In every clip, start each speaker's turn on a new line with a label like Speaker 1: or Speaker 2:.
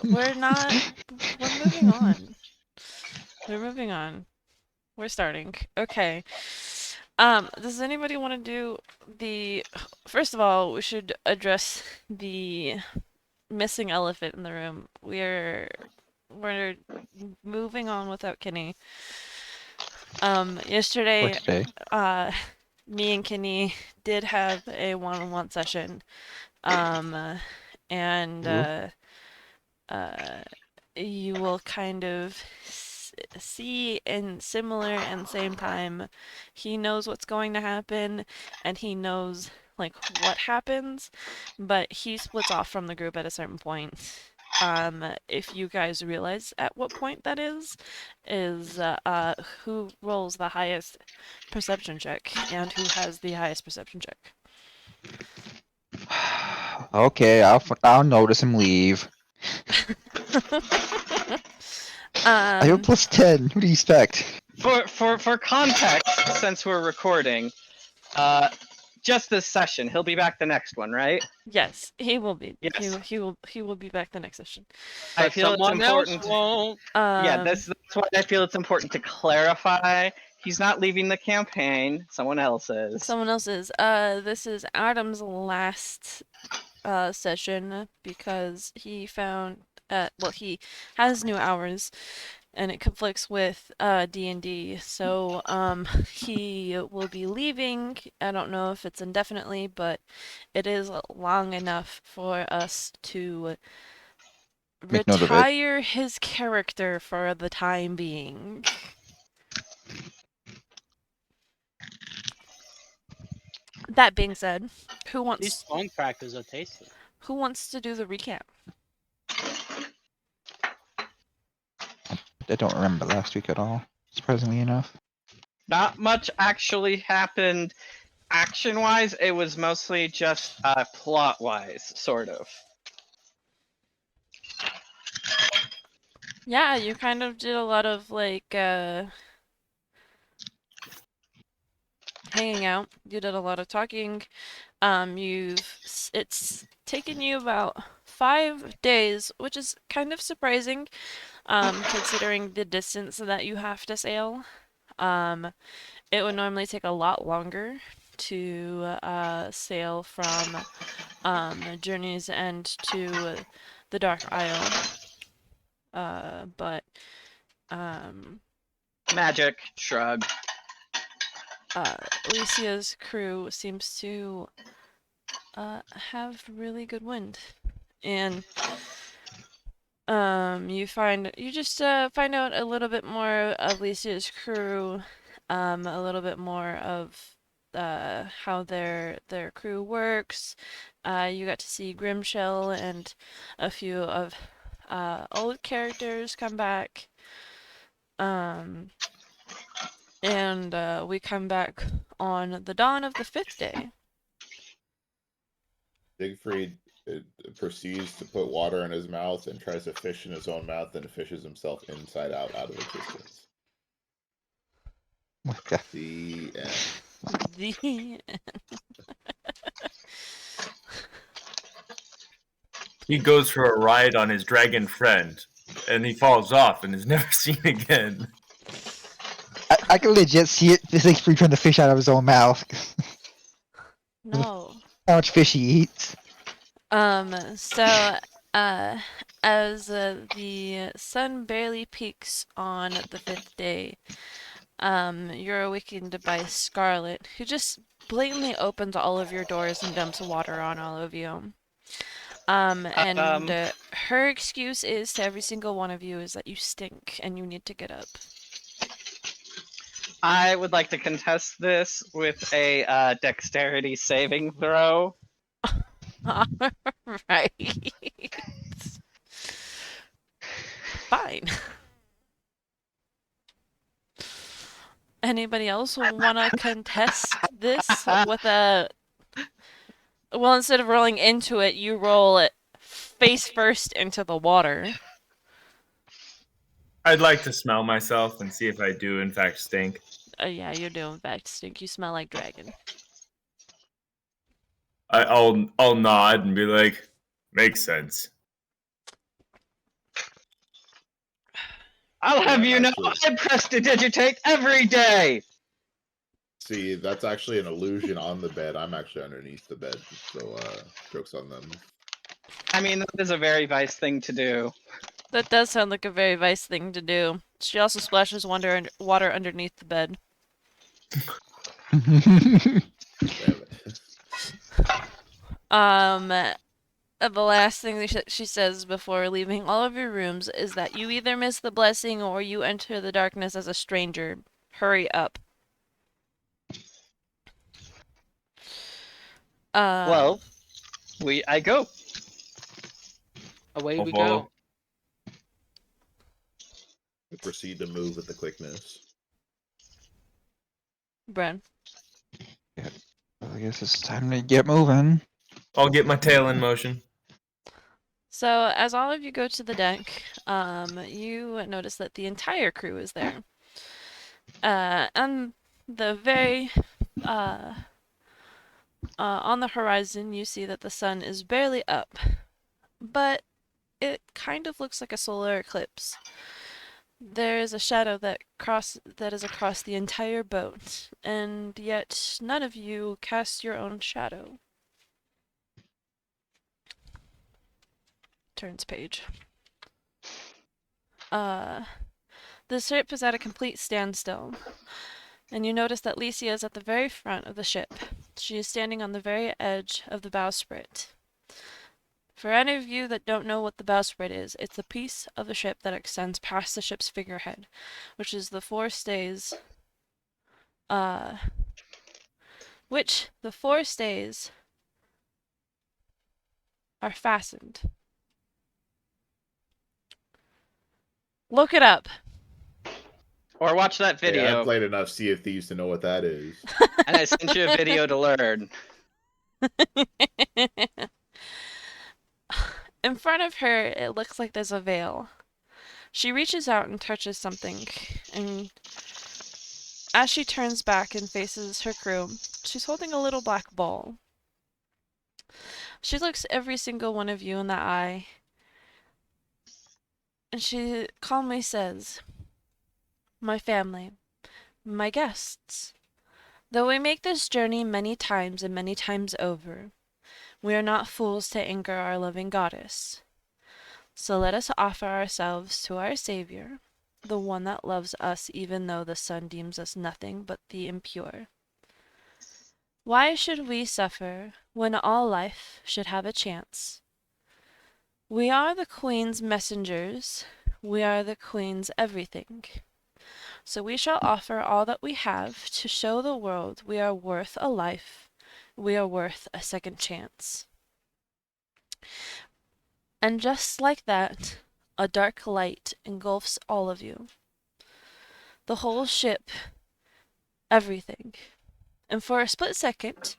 Speaker 1: We're not. We're moving on. We're moving on. We're starting. Okay. Does anybody want to do the... First of all, we should address the missing elephant in the room. We're moving on without Kenny.
Speaker 2: For
Speaker 1: Yesterday,
Speaker 2: today.
Speaker 1: uh, me and Kenny did have a one-on-one session. Um, and
Speaker 2: Ooh.
Speaker 1: uh, you will kind of see in similar and same time, he knows what's going to happen and he knows like what happens, but he splits off from the group at a certain point. If you guys realize at what point that is who rolls the highest perception check and who has the highest perception check.
Speaker 2: Okay, I'll notice him leave. I have
Speaker 1: um,
Speaker 2: +10. Who do you expect?
Speaker 3: For context, since we're recording, just this session. He'll be back the next one, right?
Speaker 1: Yes, he will be.
Speaker 3: Yes.
Speaker 1: He will be back the next session.
Speaker 3: I
Speaker 4: But
Speaker 3: feel it's
Speaker 4: someone else
Speaker 3: important.
Speaker 4: won't.
Speaker 3: Yeah,
Speaker 1: Um,
Speaker 3: that's why I feel it's important to clarify. He's not leaving the campaign. Someone else is.
Speaker 1: someone else's. This is Adam's last session because he found well, he has new hours and it conflicts with D&D. So he will be leaving. I don't know if it's indefinitely, but it is long enough for us to
Speaker 2: Make note of it.
Speaker 1: retire his character for the time being. That being said,
Speaker 4: These phone crackers are tasty.
Speaker 1: who wants to do the recap?
Speaker 2: I don't remember last week at all, surprisingly enough.
Speaker 3: Not much actually happened action-wise. It was mostly just plot-wise, sort of.
Speaker 1: Yeah, you kind of did a lot of like hanging out. You did a lot of talking. It's taken you about 5 days, which is kind of surprising, considering the distance that you have to sail. It would normally take a lot longer to sail from Journey's End to the Dark Isle. But
Speaker 3: Magic, shrug.
Speaker 1: Alicia's crew seems to have really good wind, and you just find out a little bit more of Alicia's crew, a little bit more of how their crew works. You got to see Grimshell and a few of old characters come back. And we come back on the dawn of the 5th day.
Speaker 5: Siegfried proceeds to put water in his mouth and tries to fish in his own mouth and fishes himself inside out of existence.
Speaker 2: Okay.
Speaker 5: The end.
Speaker 1: The
Speaker 6: He goes for a ride on his dragon friend, and he falls off and is never seen again.
Speaker 2: I can legit see it. This thing's trying to fish out of his own mouth.
Speaker 1: No.
Speaker 2: How much fish he eats.
Speaker 1: So, as the sun barely peaks on the 5th day, you're awakened by Scarlet, who just blatantly opens all of your doors and dumps water on all of you. Her excuse is to every single one of you is that you stink and you need to get up.
Speaker 3: I would like to contest this with a dexterity saving throw.
Speaker 1: Right. Fine. Anybody else want to contest this with a... Well, instead of rolling into it, you roll it face first into the water.
Speaker 6: I'd like to smell myself and see if I do, in fact, stink.
Speaker 1: Yeah, you do in fact stink. You smell like dragon.
Speaker 6: I'll nod and be like, makes sense.
Speaker 3: I'll have
Speaker 5: Yeah,
Speaker 3: you know,
Speaker 5: actually-
Speaker 3: I prestidigitate every day.
Speaker 5: See, that's actually an illusion on the bed. I'm actually underneath the bed, so jokes on them.
Speaker 3: I mean, that is a very vice thing to do.
Speaker 1: That does sound like a very Vice thing to do. She also splashes water underneath the bed.
Speaker 5: Damn it.
Speaker 1: The last thing that she says before leaving all of your rooms is that you either miss the blessing or you enter the darkness as a stranger. Hurry up.
Speaker 3: Well, I go.
Speaker 4: Away
Speaker 6: I'll
Speaker 4: we
Speaker 6: follow.
Speaker 4: go.
Speaker 5: We proceed to move with the quickness.
Speaker 1: Bren.
Speaker 2: I guess it's time to get moving.
Speaker 6: I'll get my tail in motion.
Speaker 1: So, as all of you go to the deck, you notice that the entire crew is there. And the very, on the horizon, you see that the sun is barely up, but it kind of looks like a solar eclipse. There is a shadow that is across the entire boat, and yet none of you cast your own shadow. Turns page. The ship is at a complete standstill, and you notice that Licia is at the very front of the ship. She is standing on the very edge of the bowsprit. For any of you that don't know what the bowsprit is, it's the piece of the ship that extends past the ship's figurehead, which is the four stays, which the four stays are fastened. Look it up.
Speaker 3: Or watch that
Speaker 5: Hey, I've
Speaker 3: video.
Speaker 5: played enough Sea of Thieves to know what that is.
Speaker 3: And I sent you a video to learn.
Speaker 1: In front of her, it looks like there's a veil. She reaches out and touches something, and as she turns back and faces her crew, she's holding a little black ball. She looks every single one of you in the eye, and she calmly says, "My family, my guests, though we make this journey many times and many times over, we are not fools to anger our loving goddess. So let us offer ourselves to our Savior, the one that loves us even though the sun deems us nothing but the impure. Why should we suffer when all life should have a chance? We are the Queen's messengers, we are the Queen's everything. So we shall offer all that we have to show the world we are worth a life, we are worth a second chance." And just like that, a dark light engulfs all of you. The whole ship, everything. And for a split second,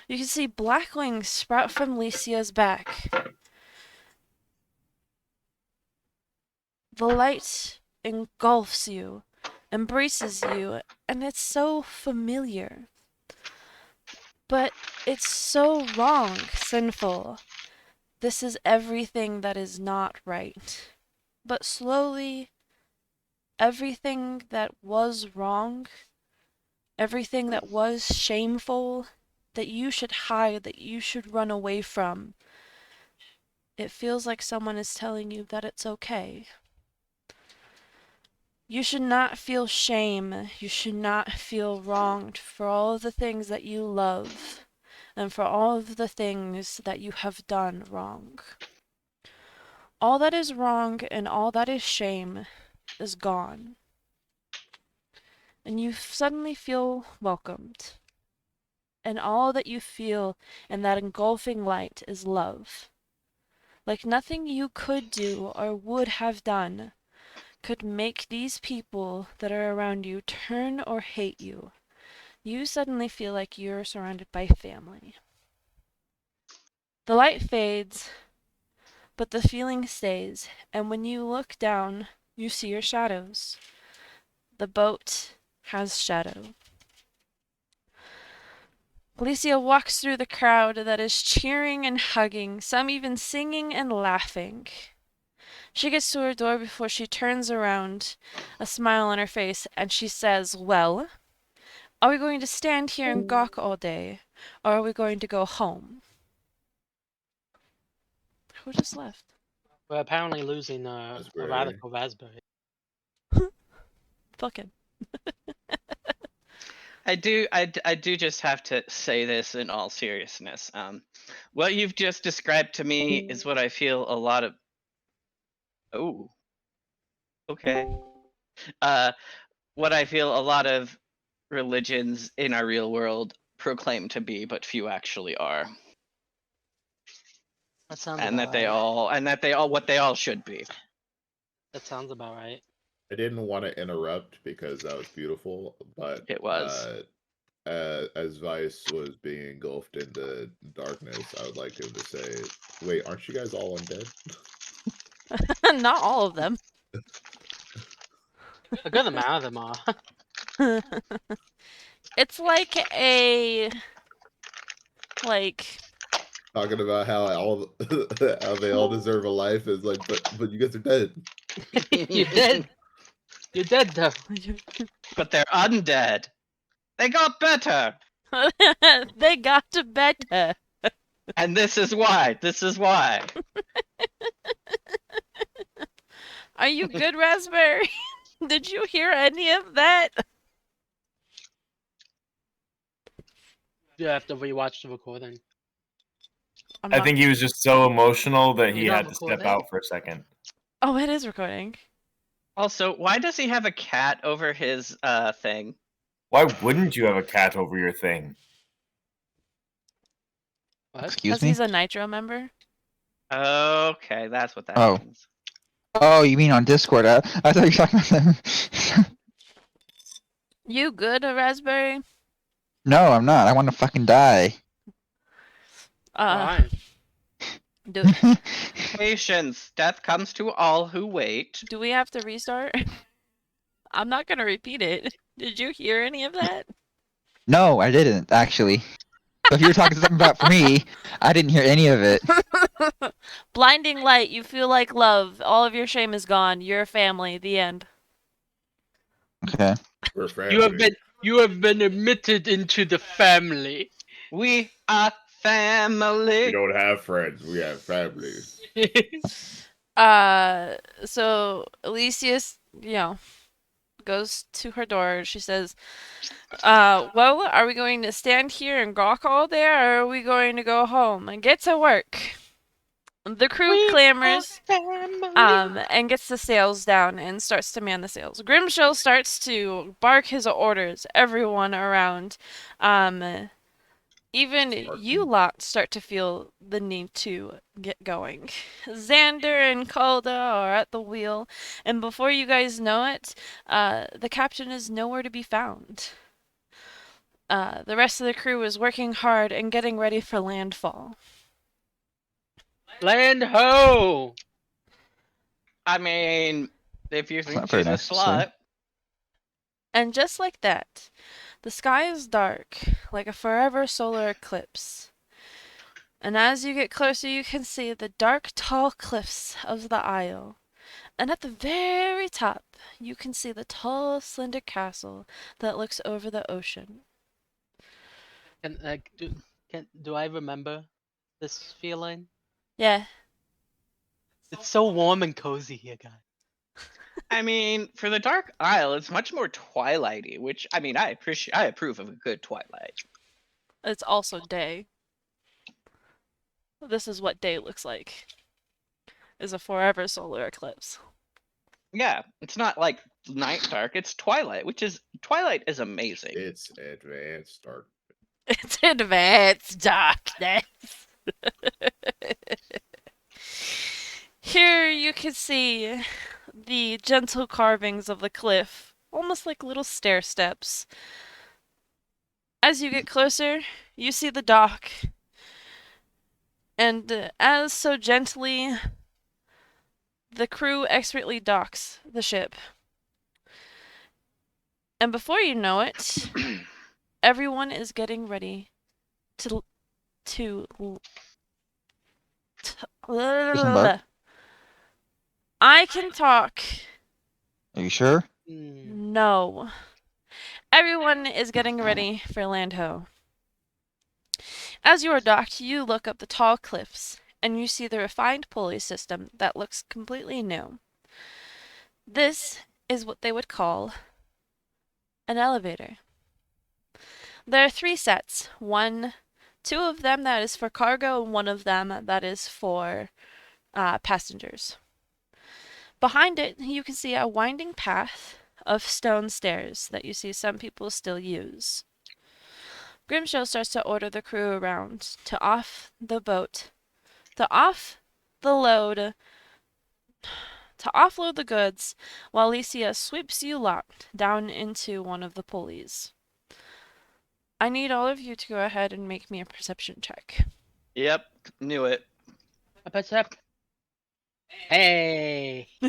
Speaker 1: you can see black wings sprout from Licia's back. The light engulfs you, embraces you, and it's so familiar. But it's so wrong, sinful. This is everything that is not right. But slowly, everything that was wrong, everything that was shameful, that you should hide, that you should run away from, it feels like someone is telling you that it's okay. You should not feel shame. You should not feel wronged for all of the things that you love and for all of the things that you have done wrong. All that is wrong and all that is shame is gone. And you suddenly feel welcomed. And all that you feel in that engulfing light is love. Like nothing you could do or would have done could make these people that are around you turn or hate you. You suddenly feel like you're surrounded by family. The light fades, but the feeling stays, and when you look down, you see your shadows. The boat has shadow. Alicia walks through the crowd that is cheering and hugging, some even singing and laughing. She gets to her door before she turns around, a smile on her face, and she says, "Well, are we going to stand here and gawk all day, or are we going to go home?" Who just left?
Speaker 4: We're apparently losing a
Speaker 5: Raspberry.
Speaker 4: radical raspberry.
Speaker 1: Fucking.
Speaker 3: I do just have to say this in all seriousness. What you've just described to me is what I feel a lot of. Oh, okay. What I feel a lot of religions in our real world proclaim to be, but few actually are,
Speaker 4: That sounds
Speaker 3: and
Speaker 4: about
Speaker 3: that they
Speaker 4: right.
Speaker 3: all, what they all should be.
Speaker 4: That sounds about right.
Speaker 5: I didn't want to interrupt because that was beautiful, but
Speaker 3: It was.
Speaker 5: as Vice was being engulfed into darkness, I would like him to say, "Wait, aren't you guys all undead?"
Speaker 1: Not all of them.
Speaker 4: A good amount of them are.
Speaker 1: It's like a like
Speaker 5: Talking about how how they all deserve a life is like, but you guys are dead.
Speaker 4: You're dead. You're dead though.
Speaker 3: But they're undead. They got better.
Speaker 1: they got to better.
Speaker 3: And this is why. This is why.
Speaker 1: Are you good, Raspberry? Did you hear any of that?
Speaker 4: You have to rewatch the recording.
Speaker 1: I'm
Speaker 6: I
Speaker 1: not...
Speaker 6: think he was just so emotional that he
Speaker 4: You're not
Speaker 6: had to step
Speaker 4: recording?
Speaker 6: out for a second.
Speaker 1: Oh, it is recording.
Speaker 3: Also, why does he have a cat over his thing?
Speaker 6: Why wouldn't you have a cat over your thing?
Speaker 4: What?
Speaker 2: Excuse
Speaker 1: Because
Speaker 2: me?
Speaker 1: he's a Nitro member.
Speaker 3: Okay, that's what that
Speaker 2: Oh.
Speaker 3: means.
Speaker 2: Oh, you mean on Discord? I thought you were talking about them.
Speaker 1: You good, Raspberry?
Speaker 2: No, I'm not. I want to fucking die.
Speaker 4: Why?
Speaker 1: Do
Speaker 3: Patience. Death comes to all who wait.
Speaker 1: do we have to restart? I'm not gonna repeat it. Did you hear any of that?
Speaker 2: No, I didn't, actually. So if you were talking something about for me, I didn't hear any of it.
Speaker 1: Blinding light, you feel like love. All of your shame is gone. You're a family. The end.
Speaker 2: Okay.
Speaker 5: We're family.
Speaker 4: You have been admitted into the family.
Speaker 3: We are
Speaker 5: We
Speaker 3: family.
Speaker 5: don't have friends. We have family.
Speaker 1: So Elysius, goes to her door. She says, well, are we going to stand here and gawk all day, or are we going to go home and get to work? The crew clamors, and gets the sails down and starts to man the sails. Grimshill starts to bark his orders. Everyone around, even you lot start to feel the need to get going. Xander and Calda are at the wheel, and before you guys know it, the captain is nowhere to be found. The rest of the crew is working hard and getting ready for landfall.
Speaker 4: Land ho!
Speaker 3: I mean, if you think
Speaker 2: not very
Speaker 3: she's a
Speaker 2: nice to say.
Speaker 3: slut.
Speaker 1: And just like that, the sky is dark, like a forever solar eclipse. And as you get closer, you can see the dark, tall cliffs of the Isle. And at the very top, you can see the tall, slender castle that looks over the ocean.
Speaker 4: Do I remember this feeling?
Speaker 1: Yeah,
Speaker 4: It's so warm and cozy here, guys.
Speaker 3: I mean, for the Dark Isle, it's much more twilighty, which I mean, I approve of a good twilight.
Speaker 1: it's also day. This is what day looks like. Is a forever solar eclipse.
Speaker 3: Yeah, it's not like night dark; it's twilight, twilight is amazing.
Speaker 5: It's advanced dark.
Speaker 1: It's advanced darkness. Here you can see the gentle carvings of the cliff, almost like little stair steps. As you get closer, you see the dock, and as so gently, the crew expertly docks the ship. And before you know it, everyone is getting ready to
Speaker 2: Disembark?
Speaker 1: I can talk.
Speaker 2: Are you sure?
Speaker 1: No. Everyone is getting ready for land ho. As you are docked, you look up the tall cliffs, and you see the refined pulley system that looks completely new. This is what they would call an elevator. There are 3 sets. Two of them that is for cargo, and one of them that is for passengers. Behind it, you can see a winding path of stone stairs that you see some people still use. Grimshaw starts to order the crew around to off the boat, to off the load, to offload the goods, while Alicia sweeps you lot down into one of the pulleys. I need all of you to go ahead and make me a perception check.
Speaker 3: Yep, knew it.
Speaker 4: Percept. Hey.
Speaker 6: Do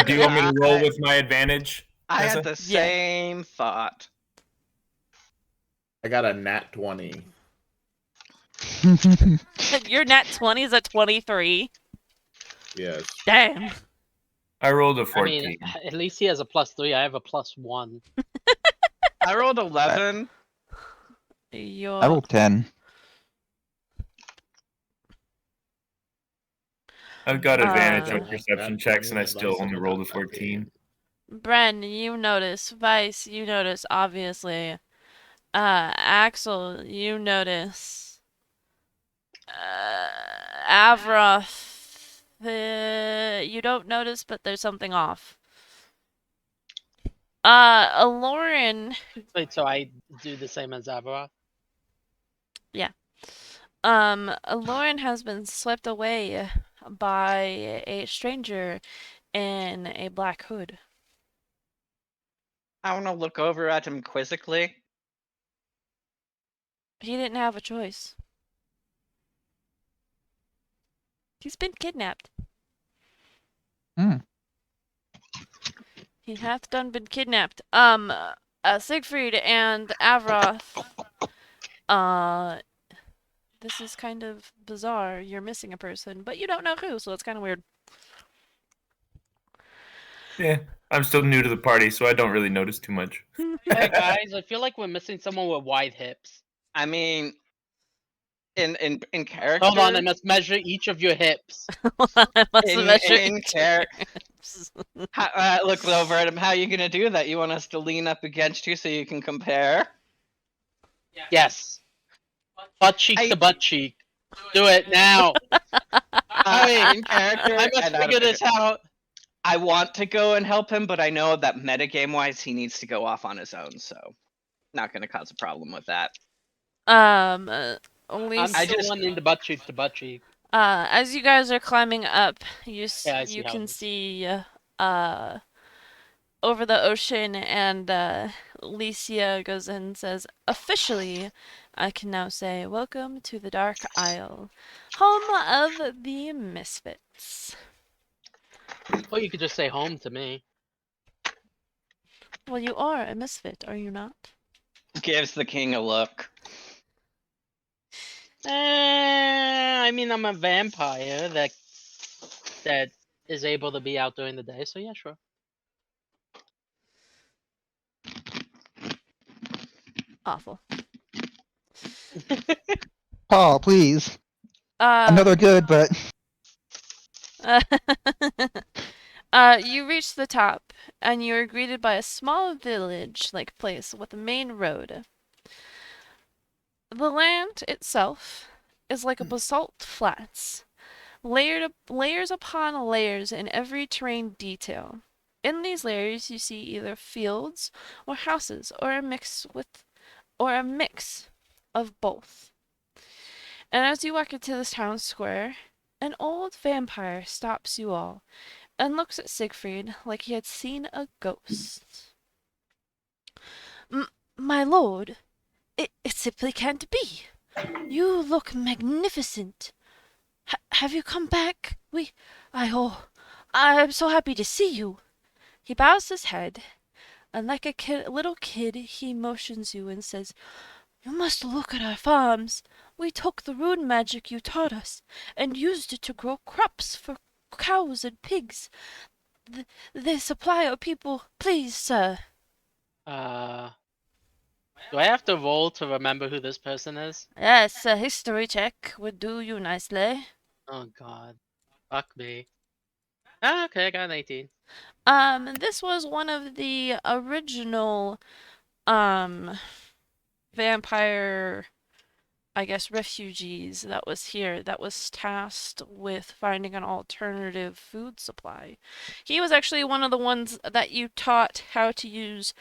Speaker 6: you want me to roll with my advantage?
Speaker 3: I
Speaker 6: Tessa?
Speaker 3: had the
Speaker 1: Yeah.
Speaker 3: same thought.
Speaker 5: I got a nat 20.
Speaker 1: Your nat 20 is a 23.
Speaker 5: Yes.
Speaker 1: Damn.
Speaker 6: I rolled a
Speaker 4: I
Speaker 6: 14.
Speaker 4: mean, at least he has a +3. I have a +1.
Speaker 3: I rolled 11.
Speaker 2: I rolled 10.
Speaker 6: I've got advantage on
Speaker 1: Uh,
Speaker 6: perception checks, and I still only rolled a 14.
Speaker 1: Bren, you notice. Vice, you notice, obviously. Axel, you notice. Avroth, you don't notice, but there's something off. Aloran,
Speaker 4: Wait, so I do the same as Avara?
Speaker 1: Aloran has been swept away by a stranger in a black hood.
Speaker 3: I want to look over at him quizzically.
Speaker 1: He didn't have a choice. He's been kidnapped.
Speaker 2: Hmm.
Speaker 1: He hath done been kidnapped. Siegfried and Avroth. This is kind of bizarre. You're missing a person, but you don't know who, so it's kind of weird.
Speaker 6: Yeah, I'm still new to the party, so I don't really notice too much.
Speaker 4: Hey guys, I feel like we're missing someone with wide hips.
Speaker 3: I mean, in character.
Speaker 4: Hold on, I must measure each of your hips.
Speaker 1: I must
Speaker 3: In-
Speaker 1: measure
Speaker 3: in
Speaker 1: each
Speaker 3: char-
Speaker 1: of your hips.
Speaker 3: Looks over at him. How are you gonna do that? You want us to lean up against you so you can compare?
Speaker 4: Yes. Butt cheek to butt cheek. Do it now.
Speaker 3: In character,
Speaker 4: I must
Speaker 3: and out of
Speaker 4: figure this out.
Speaker 3: I want to go and help him, but I know that metagame wise, he needs to go off on his own. So, not gonna cause a problem with that.
Speaker 1: Only
Speaker 4: I'm
Speaker 3: I
Speaker 4: still
Speaker 3: just-
Speaker 4: wanting the butt cheek to butt cheek.
Speaker 1: as you guys are climbing up, you
Speaker 4: Yeah, I see
Speaker 1: you
Speaker 4: how
Speaker 1: can
Speaker 4: it is.
Speaker 1: see over the ocean, and Licia goes in and says, "Officially, I can now say, welcome to the Dark Isle, home of the Misfits."
Speaker 4: Or you could just say home to me.
Speaker 1: Well, you are a misfit, are you not?
Speaker 3: Gives the king a look.
Speaker 4: I mean, I'm a vampire that is able to be out during the day, so yeah, sure.
Speaker 1: Awful.
Speaker 2: Paul, please. I know they're
Speaker 1: Um,
Speaker 2: good, but
Speaker 1: you reach the top, and you are greeted by a small village-like place with a main road. The land itself is like a basalt flats, layers upon layers in every terrain detail. In these layers, you see either fields or houses, or a mix of both. And as you walk into this town square, an old vampire stops you all and looks at Siegfried like he had seen a ghost. My lord, it simply can't be. You look magnificent. Have you come back? I'm so happy to see you. He bows his head, and like a little kid, he motions you and says, "You must look at our farms. We took the rune magic you taught us and used it to grow crops for cows and pigs. the supply of people, please, sir.
Speaker 4: Do I have to roll to remember who this person is?
Speaker 1: Yes, a history check would do you nicely.
Speaker 4: Oh god. Fuck me. Ah, okay, I got an 18.
Speaker 1: This was one of the original, vampire, I guess, refugees that was here, that was tasked with finding an alternative food supply. He was actually one of the ones that you taught how to use,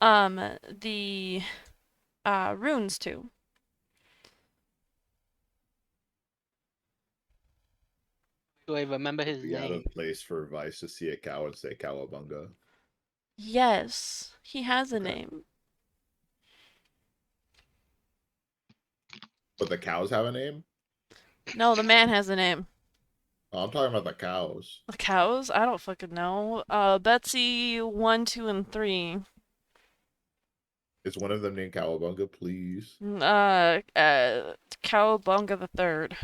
Speaker 1: the, runes to.
Speaker 4: Do I remember his
Speaker 5: Be out
Speaker 4: name?
Speaker 5: of place for Vice to see a cow and say cowabunga.
Speaker 1: Yes, he has a
Speaker 5: Okay.
Speaker 1: name.
Speaker 5: But the cows have a name?
Speaker 1: No, the man has a name.
Speaker 5: Oh, I'm talking about the cows.
Speaker 1: The cows? I don't fucking know. Betsy 1, 2, and 3.
Speaker 5: Is one of them named Cowabunga, please?
Speaker 1: Cowabunga the third.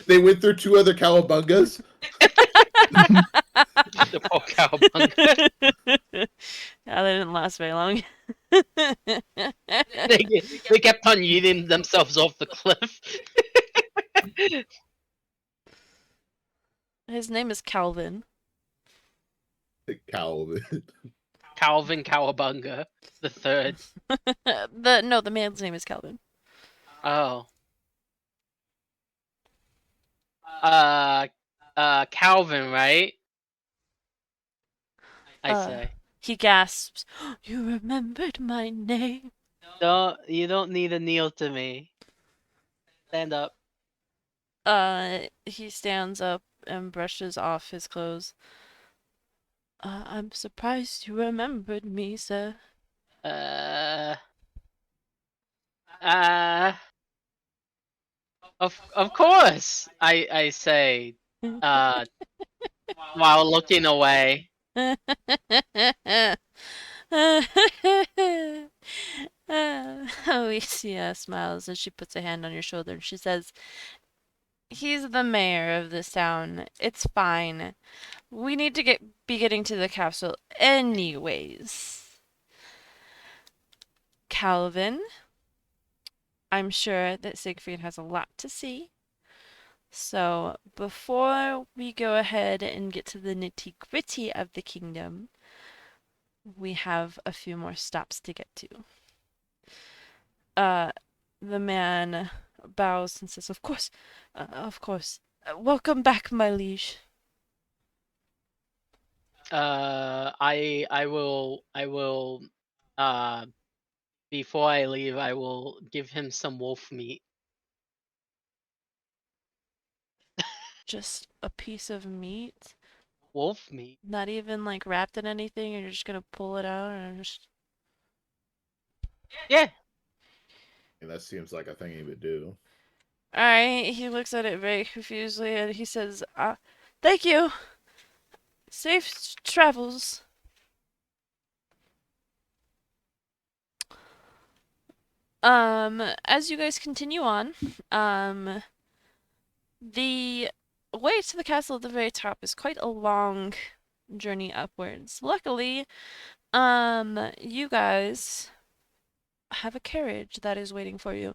Speaker 5: They went through 2 other Cowabungas?
Speaker 4: The poor cowabunga.
Speaker 1: Yeah, they didn't last very long.
Speaker 4: They kept on yeeting themselves off the cliff.
Speaker 1: His name is Calvin.
Speaker 5: Calvin.
Speaker 4: Calvin Cowabunga the third.
Speaker 1: The man's name is Calvin.
Speaker 4: Oh. Calvin, right? I say.
Speaker 1: He gasps, "You remembered my name."
Speaker 4: You don't need to kneel to me. Stand up.
Speaker 1: He stands up and brushes off his clothes. I'm surprised you remembered me, sir.
Speaker 4: Uh. Uh. Of course. I say. While looking away.
Speaker 1: Alicia smiles as she puts a hand on your shoulder and she says, "He's the mayor of this town. It's fine. We need to be getting to the castle anyways." Calvin, I'm sure that Siegfried has a lot to see. So before we go ahead and get to the nitty-gritty of the kingdom, we have a few more stops to get to. The man bows and says, "Of course, of course. Welcome back, my liege."
Speaker 4: I will before I leave I will give him some wolf meat.
Speaker 1: Just a piece of meat,
Speaker 4: Wolf meat?
Speaker 1: not even like wrapped in anything, and you're just gonna pull it out and just.
Speaker 4: Yeah.
Speaker 5: And that seems like a thing he would do.
Speaker 1: Alright, he looks at it very confusedly and he says, "Thank you. Safe travels." As you guys continue on, the way to the castle at the very top is quite a long journey upwards. Luckily, you guys have a carriage that is waiting for you.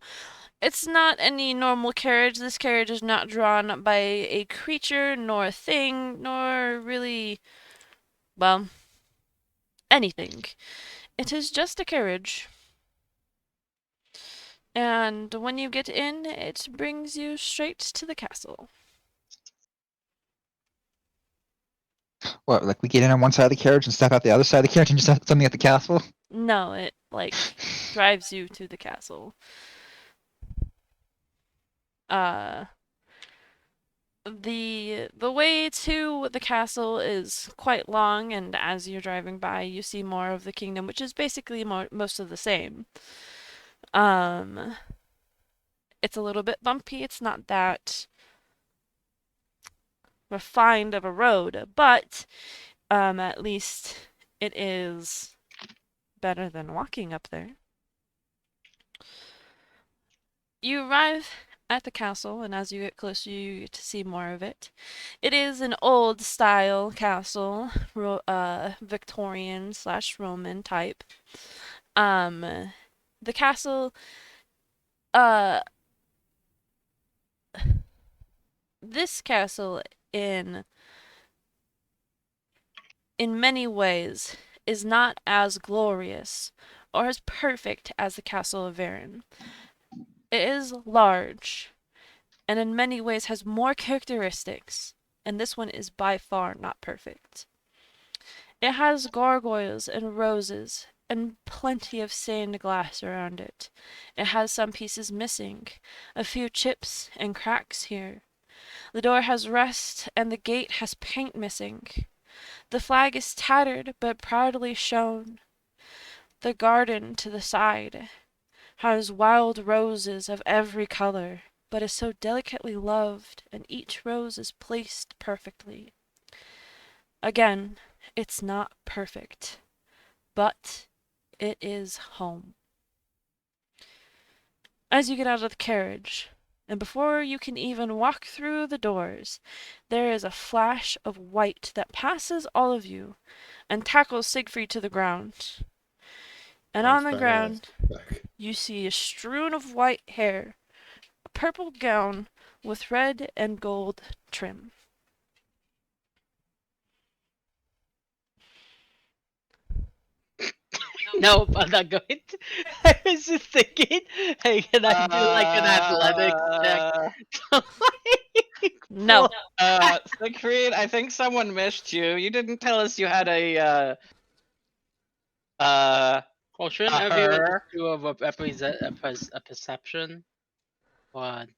Speaker 1: It's not any normal carriage. This carriage is not drawn by a creature, nor a thing, nor really, well, anything. It is just a carriage. And when you get in, it brings you straight to the castle.
Speaker 2: What, like we get in on one side of the carriage and step out the other side of the carriage and just have something at the castle?
Speaker 1: No, it, like, drives you to the castle. The way to the castle is quite long, and as you're driving by, you see more of the kingdom, which is basically most of the same. It's a little bit bumpy. It's not that refined of a road, but at least it is better than walking up there. You arrive at the castle, and as you get closer, you get to see more of it. It is an old style castle, Victorian / Roman type. The castle, uh, this castle in many ways is not as glorious or as perfect as the castle of Varin. It is large, and in many ways has more characteristics, and this one is by far not perfect. It has gargoyles and roses and plenty of stained glass around it. It has some pieces missing, a few chips and cracks here. The door has rust and the gate has paint missing. The flag is tattered but proudly shown. The garden to the side has wild roses of every color, but is so delicately loved, and each rose is placed perfectly. Again, it's not perfect, but it is home. As you get out of the carriage, and before you can even walk through the doors, there is a flash of white that passes all of you and tackles Siegfried to the ground. And on the ground, you see a strewn of white hair, a purple gown with red and gold trim.
Speaker 4: No, I'm not going to. I was just thinking, hey, can I do like an athletics check?
Speaker 1: No.
Speaker 3: Siegfried, I think someone missed you. You didn't tell us you had
Speaker 4: Well, shouldn't
Speaker 3: a
Speaker 4: everyone just
Speaker 3: her.
Speaker 4: do a perception? What?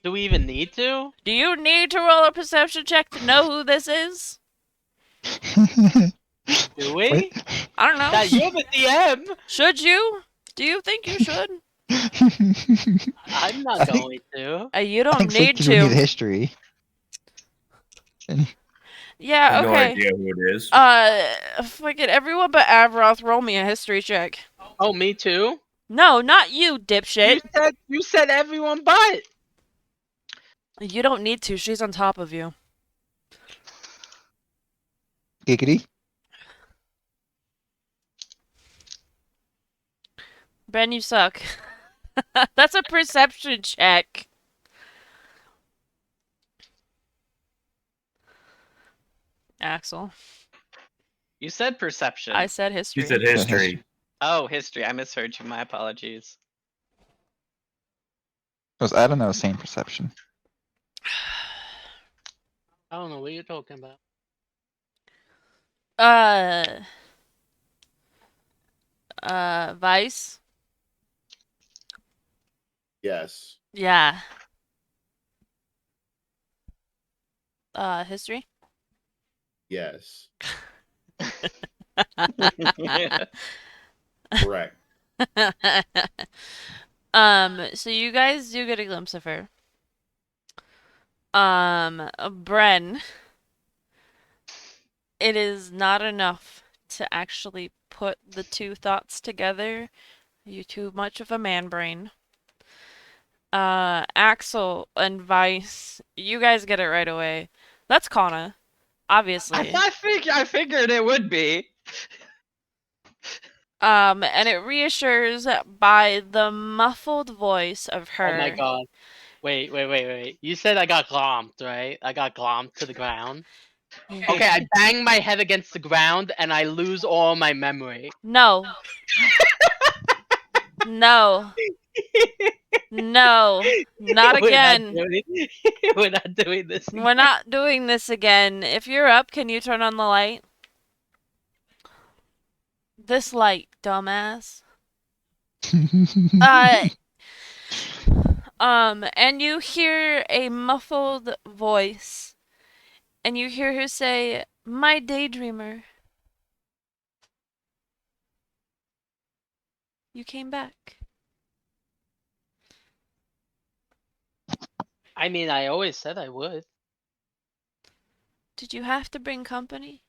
Speaker 4: Do we even need to?
Speaker 1: Do you need to roll a perception check to know who this is?
Speaker 4: Do we?
Speaker 2: Wait.
Speaker 1: I don't know.
Speaker 4: That you're the DM.
Speaker 1: Should you? Do you think you should?
Speaker 4: I'm not
Speaker 2: I think-
Speaker 4: going to.
Speaker 1: You
Speaker 2: I
Speaker 1: don't
Speaker 2: think
Speaker 1: need
Speaker 2: Siegfried would need
Speaker 1: to.
Speaker 2: history.
Speaker 6: I
Speaker 1: Yeah,
Speaker 6: have no
Speaker 1: okay.
Speaker 6: idea who it is.
Speaker 1: Fucking everyone but Avroth, roll me a history check.
Speaker 4: Oh, me too.
Speaker 1: No, not you, dipshit.
Speaker 4: You said everyone but.
Speaker 1: You don't need to. She's on top of you.
Speaker 2: Giggity.
Speaker 1: Ben, you suck. That's a perception check. Axel.
Speaker 3: You said perception.
Speaker 1: I said history.
Speaker 6: He said history.
Speaker 3: Oh, history. I misheard you. My apologies.
Speaker 2: Because I don't know, same perception.
Speaker 4: I don't know what you're talking about.
Speaker 1: Vice?
Speaker 5: Yes.
Speaker 1: Yeah. History?
Speaker 5: Yes.
Speaker 3: Yeah.
Speaker 5: Correct.
Speaker 1: So you guys do get a glimpse of her. Bren, it is not enough to actually put the two thoughts together. You're too much of a man brain. Axel and Vice, you guys get it right away. That's Kana, obviously.
Speaker 3: I figured it would be.
Speaker 1: And it reassures by the muffled voice of her.
Speaker 4: Oh my god. Wait. You said I got glomped, right? I got glomped to the ground. Okay, I bang my head against the ground and I lose all my memory.
Speaker 1: No. No. No. Not again.
Speaker 4: We're not doing this again.
Speaker 1: We're not doing this again. If you're up, can you turn on the light? This light, dumbass. And you hear a muffled voice, and you hear her say, "My daydreamer. You came back."
Speaker 4: I mean, I always said I would.
Speaker 1: Did you have to bring company?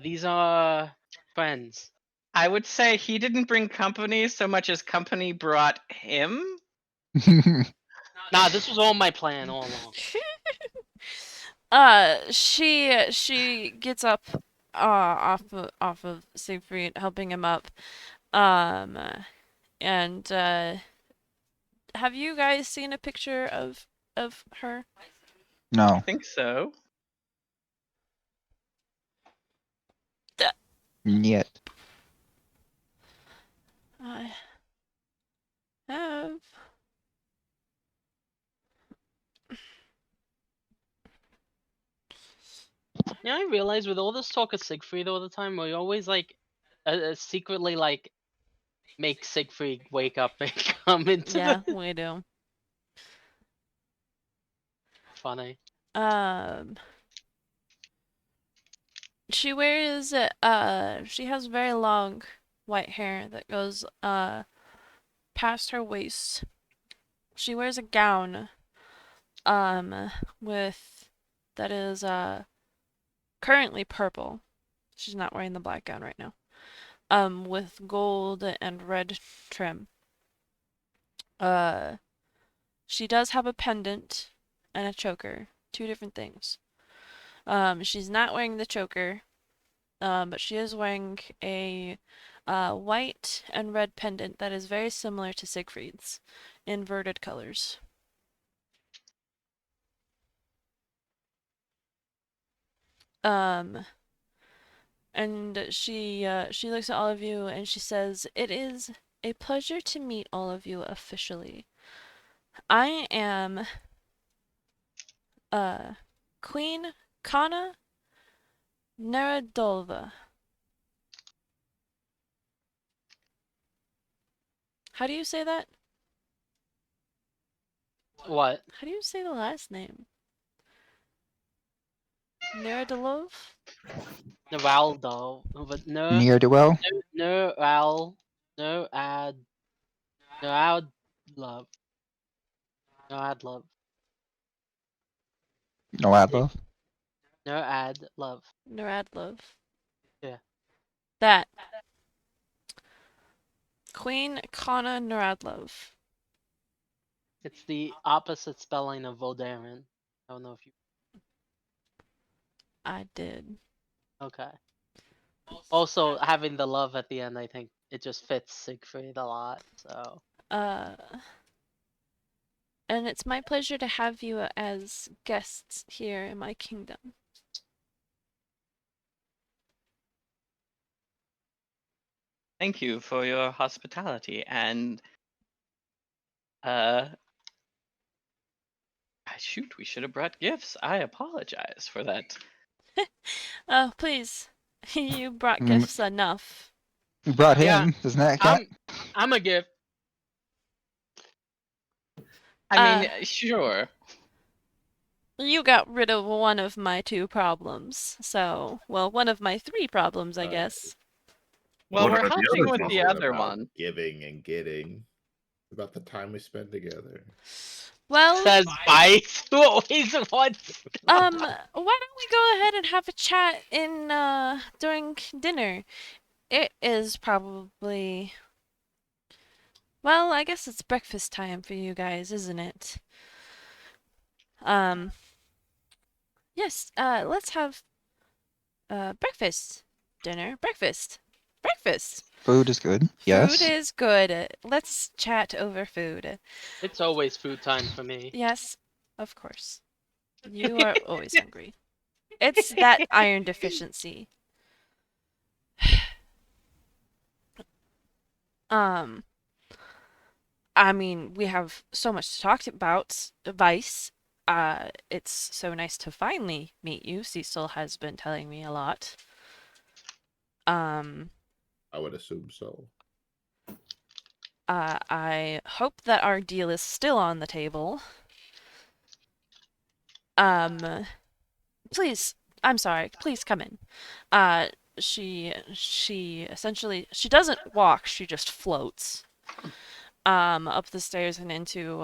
Speaker 4: These are friends.
Speaker 3: I would say he didn't bring company so much as company brought him.
Speaker 4: Nah, this was all my plan all along.
Speaker 1: She gets up, off of Siegfried, helping him up. Um, and have you guys seen a picture of her?
Speaker 3: I
Speaker 2: No.
Speaker 3: think so.
Speaker 2: Yet.
Speaker 1: I have.
Speaker 4: Yeah, I realize with all this talk of Siegfried all the time, we always like secretly like make Siegfried wake up and come into
Speaker 1: Yeah,
Speaker 4: the
Speaker 1: we do.
Speaker 4: funny.
Speaker 1: Um, she wears she has very long white hair that goes past her waist. She wears a gown with that is currently purple. She's not wearing the black gown right now. With gold and red trim. Uh, she does have a pendant and a choker, two different things. She's not wearing the choker, but she is wearing a white and red pendant that is very similar to Siegfried's, inverted colors. Um, and she looks at all of you and she says, "It is a pleasure to meet all of you officially. I am uh Queen Kana Neradolva." How do you say that?
Speaker 4: What?
Speaker 1: How do you say the last name? Neradolov?
Speaker 4: Neraldo. But no
Speaker 2: Near to well.
Speaker 4: no Al no ad no ad love. No ad love.
Speaker 2: No ad love.
Speaker 4: No ad love.
Speaker 1: Neradlov.
Speaker 4: Yeah.
Speaker 1: That. Queen Kana Neradlov.
Speaker 4: It's the opposite spelling of Voldaren. I don't know if you
Speaker 1: I did.
Speaker 4: okay. Also having the love at the end, I think it just fits Siegfried a lot, so
Speaker 1: Uh, and it's my pleasure to have you as guests here in my kingdom.
Speaker 3: Thank you for your hospitality and uh shoot, we should have brought gifts. I apologize for that.
Speaker 1: Oh, please. You brought
Speaker 2: Mm,
Speaker 1: gifts enough.
Speaker 2: We brought
Speaker 4: yeah.
Speaker 2: him. Doesn't that count?
Speaker 4: I'm a gift.
Speaker 3: I mean, sure.
Speaker 1: You got rid of one of my two problems. So, well, one of my three problems, I guess.
Speaker 3: Well,
Speaker 6: What
Speaker 3: we're
Speaker 6: are the
Speaker 3: helping
Speaker 6: other
Speaker 3: with
Speaker 5: This
Speaker 3: the
Speaker 5: isn't
Speaker 3: other
Speaker 5: about
Speaker 3: one.
Speaker 5: giving and getting. It's about the time we spend together.
Speaker 1: Well,
Speaker 4: Says Spice, who always wants.
Speaker 1: why don't we go ahead and have a chat in, during dinner? It is probably, well, I guess it's breakfast time for you guys, isn't it? Um, yes, let's have, breakfast. Dinner, breakfast. Breakfast.
Speaker 2: Food is good.
Speaker 1: Food
Speaker 2: Yes.
Speaker 1: is good. Let's chat over food.
Speaker 4: It's always food time for me.
Speaker 1: Yes, of course. You are always hungry. It's that iron deficiency. Um, I mean, we have so much to talk about. Vice. It's so nice to finally meet you. Cecil has been telling me a lot. Um,
Speaker 5: I would assume so.
Speaker 1: I hope that our deal is still on the table. Please, I'm sorry. Please come in. Uh, she essentially she doesn't walk. She just floats. Up the stairs and into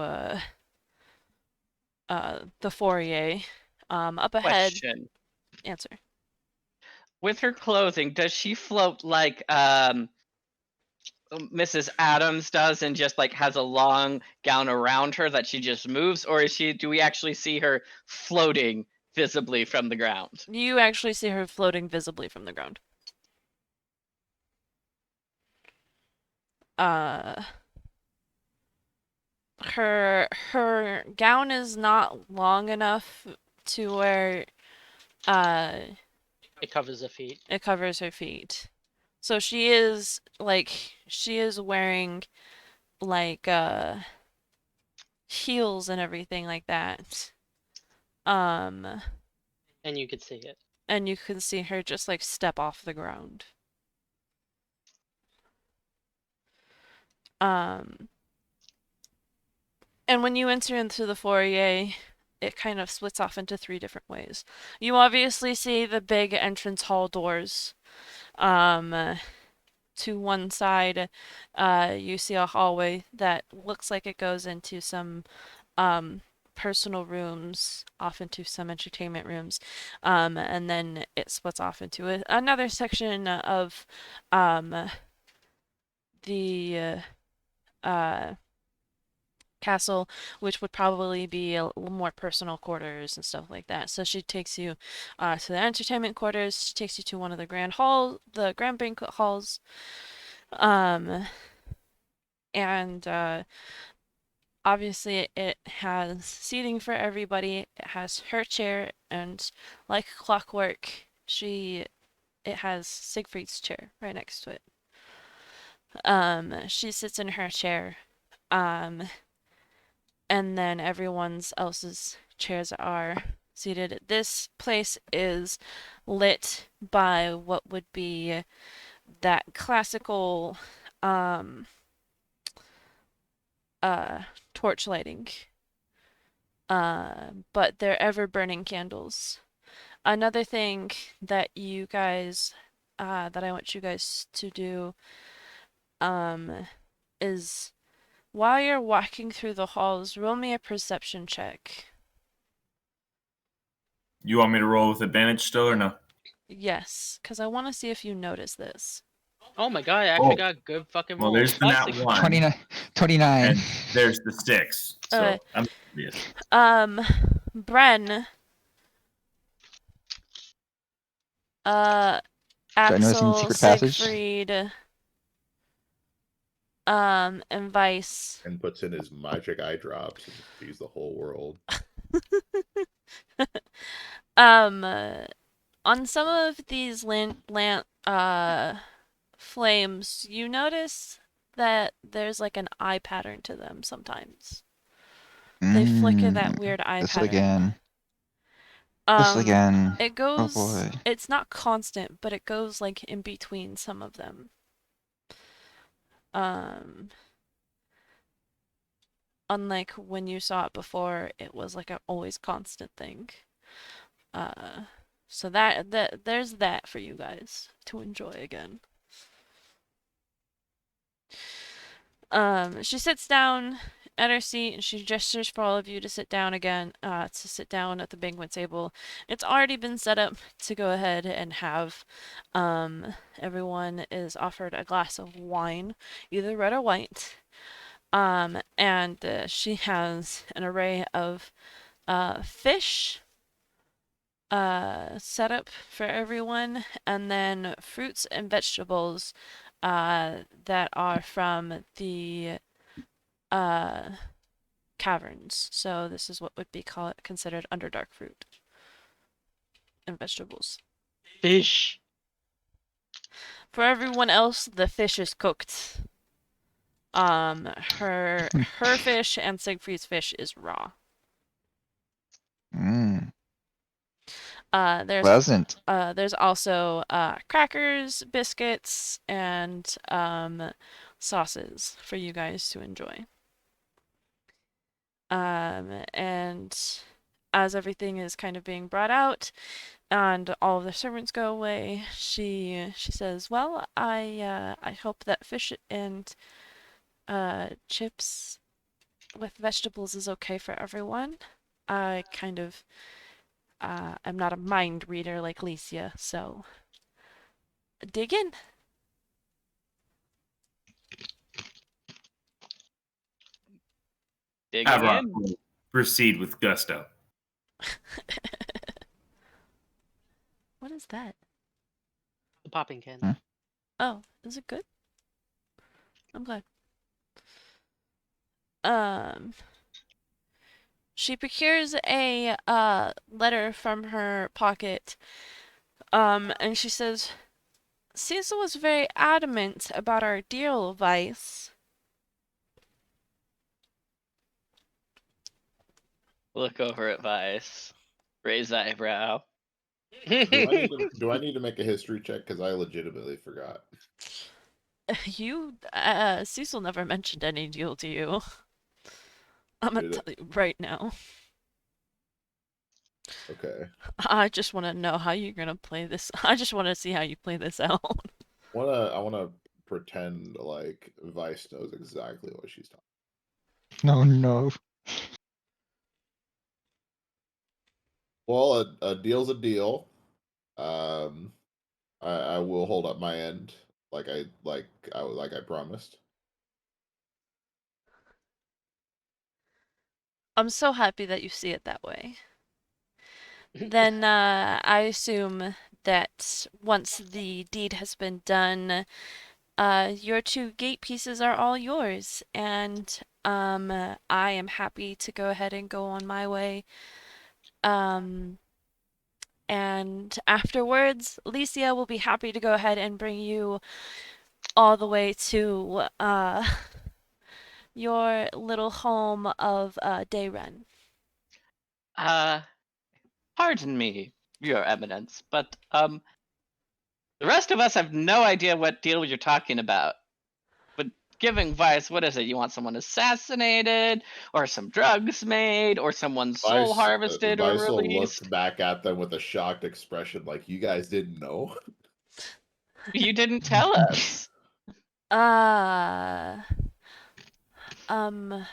Speaker 1: the foyer. Up ahead.
Speaker 3: Question.
Speaker 1: Answer.
Speaker 3: With her clothing, does she float like Mrs. Adams does and just like has a long gown around her that she just moves, or do we actually see her floating visibly from the ground?
Speaker 1: You actually see her floating visibly from the ground. Her gown is not long enough to where
Speaker 4: It covers the feet.
Speaker 1: it covers her feet. So she is wearing like heels and everything like that.
Speaker 4: And you could see it.
Speaker 1: And you can see her just like step off the ground. And when you enter into the foyer, it kind of splits off into 3 different ways. You obviously see the big entrance hall doors. To one side, you see a hallway that looks like it goes into some personal rooms, off into some entertainment rooms, and then it splits off into another section of the castle, which would probably be a little more personal quarters and stuff like that. So she takes you to the entertainment quarters. She takes you to one of the grand banquet halls, and obviously it has seating for everybody. It has her chair, and like clockwork, it has Siegfried's chair right next to it. She sits in her chair. And then everyone else's chairs are seated. This place is lit by what would be that classical torch lighting. But they're ever burning candles. Another thing that you guys that I want you guys to do is while you're walking through the halls, roll me a perception check.
Speaker 6: You want me to roll with advantage still or no?
Speaker 1: Yes, because I want to see if you notice this.
Speaker 4: Oh my god, I actually
Speaker 6: Oh.
Speaker 4: got good fucking
Speaker 6: Well,
Speaker 4: rolls.
Speaker 6: there's the
Speaker 4: Fuck
Speaker 6: nat
Speaker 4: Siegfried.
Speaker 6: 1.
Speaker 2: 29.
Speaker 6: And there's the 6. So I'm obvious.
Speaker 1: Bren,
Speaker 2: Start noticing
Speaker 1: Axel,
Speaker 2: secret passage.
Speaker 1: Siegfried, and Vice.
Speaker 5: And puts in his magic eye drops and sees the whole world.
Speaker 1: On some of these flames, you notice that there's like an eye pattern to them sometimes. They flicker that weird eye
Speaker 2: This
Speaker 1: pattern.
Speaker 2: again. This again.
Speaker 1: It goes.
Speaker 2: Oh boy.
Speaker 1: It's not constant, but it goes like in between some of them. Unlike when you saw it before, it was like an always constant thing. So there's that for you guys to enjoy again. She sits down at her seat and she gestures for all of you to sit down again, to sit down at the banquet table. It's already been set up to go ahead and have, everyone is offered a glass of wine, either red or white. And she has an array of, fish, set up for everyone, and then fruits and vegetables, that are from the caverns. So this is what would be considered Underdark fruit and vegetables.
Speaker 4: Fish.
Speaker 1: For everyone else, the fish is cooked. Her fish and Siegfried's fish is raw.
Speaker 2: Pleasant.
Speaker 1: There's also crackers, biscuits, and sauces for you guys to enjoy. And as everything is kind of being brought out and all of the servants go away, she says, "Well, I hope that fish and chips with vegetables is okay for everyone. I kind of I'm not a mind reader like Licia, so dig in."
Speaker 3: Digging
Speaker 6: Avron
Speaker 3: in.
Speaker 6: will proceed with gusto.
Speaker 1: What is that?
Speaker 4: The popping can.
Speaker 2: Hmm.
Speaker 1: Oh, is it good? I'm glad. She procures a letter from her pocket, and she says, Cecil was very adamant about our deal, Vice.
Speaker 3: Look over at Vice. Raise eyebrow.
Speaker 5: Do I need to make a history check? Because I legitimately forgot.
Speaker 1: Cecil never mentioned any deal to you. I'm gonna
Speaker 5: Did it?
Speaker 1: tell you right now.
Speaker 5: Okay.
Speaker 1: I just want to know how you're gonna play this. I just want to see how you play this out.
Speaker 5: I wanna pretend like Vice knows exactly what she's talking.
Speaker 2: No, no.
Speaker 5: Well, a deal's a deal. Um, I will hold up my end, like I promised.
Speaker 1: I'm so happy that you see it that way. Then I assume that once the deed has been done, your 2 gate pieces are all yours, and I am happy to go ahead and go on my way. Um, and afterwards, Alicia will be happy to go ahead and bring you all the way to your little home of Dayrun.
Speaker 3: Pardon me, Your Eminence, but the rest of us have no idea what deal you're talking about. But giving Vice, what is it? You want someone assassinated, or some drugs made, or someone's soul harvested or
Speaker 5: Vice will look
Speaker 3: released?
Speaker 5: back at them with a shocked expression, like you guys didn't know.
Speaker 3: You didn't tell us.
Speaker 1: Uh, um,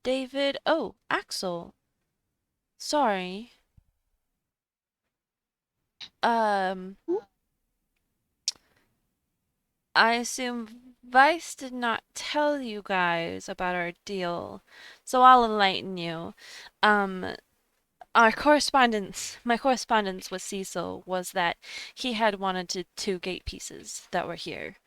Speaker 1: David. Oh, Axel. Sorry. Um, I assume Vice did not tell you guys about our deal, so I'll enlighten you. Um, my correspondence with Cecil was that he had wanted 2 gate pieces that were here.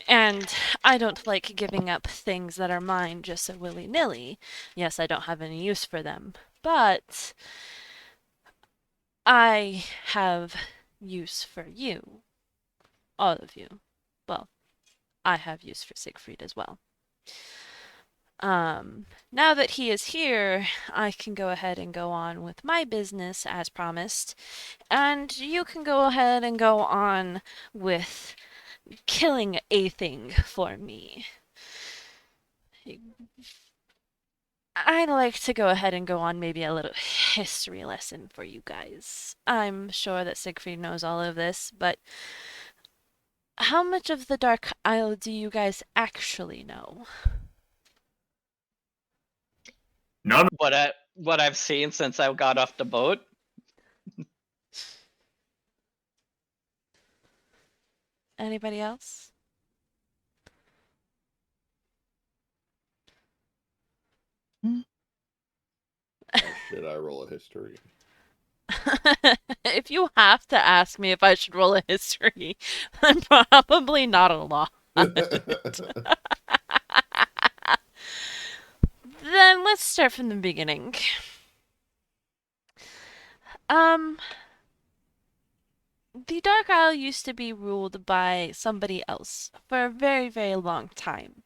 Speaker 1: And I don't like giving up things that are mine just so willy-nilly. Yes, I don't have any use for them, but I have use for you. All of you. Well, I have use for Siegfried as well. Now that he is here, I can go ahead and go on with my business as promised, and you can go ahead and go on with killing a thing for me. I'd like to go ahead and go on maybe a little history lesson for you guys. I'm sure that Siegfried knows all of this, but how much of the Dark Isle do you guys actually know?
Speaker 6: None.
Speaker 3: What I've seen since I got off the boat.
Speaker 1: Anybody else?
Speaker 5: Should I roll a history?
Speaker 1: If you have to ask me if I should roll a history, then probably not a lot. Then let's start from the beginning. Um, the Dark Isle used to be ruled by somebody else for a very, very long time.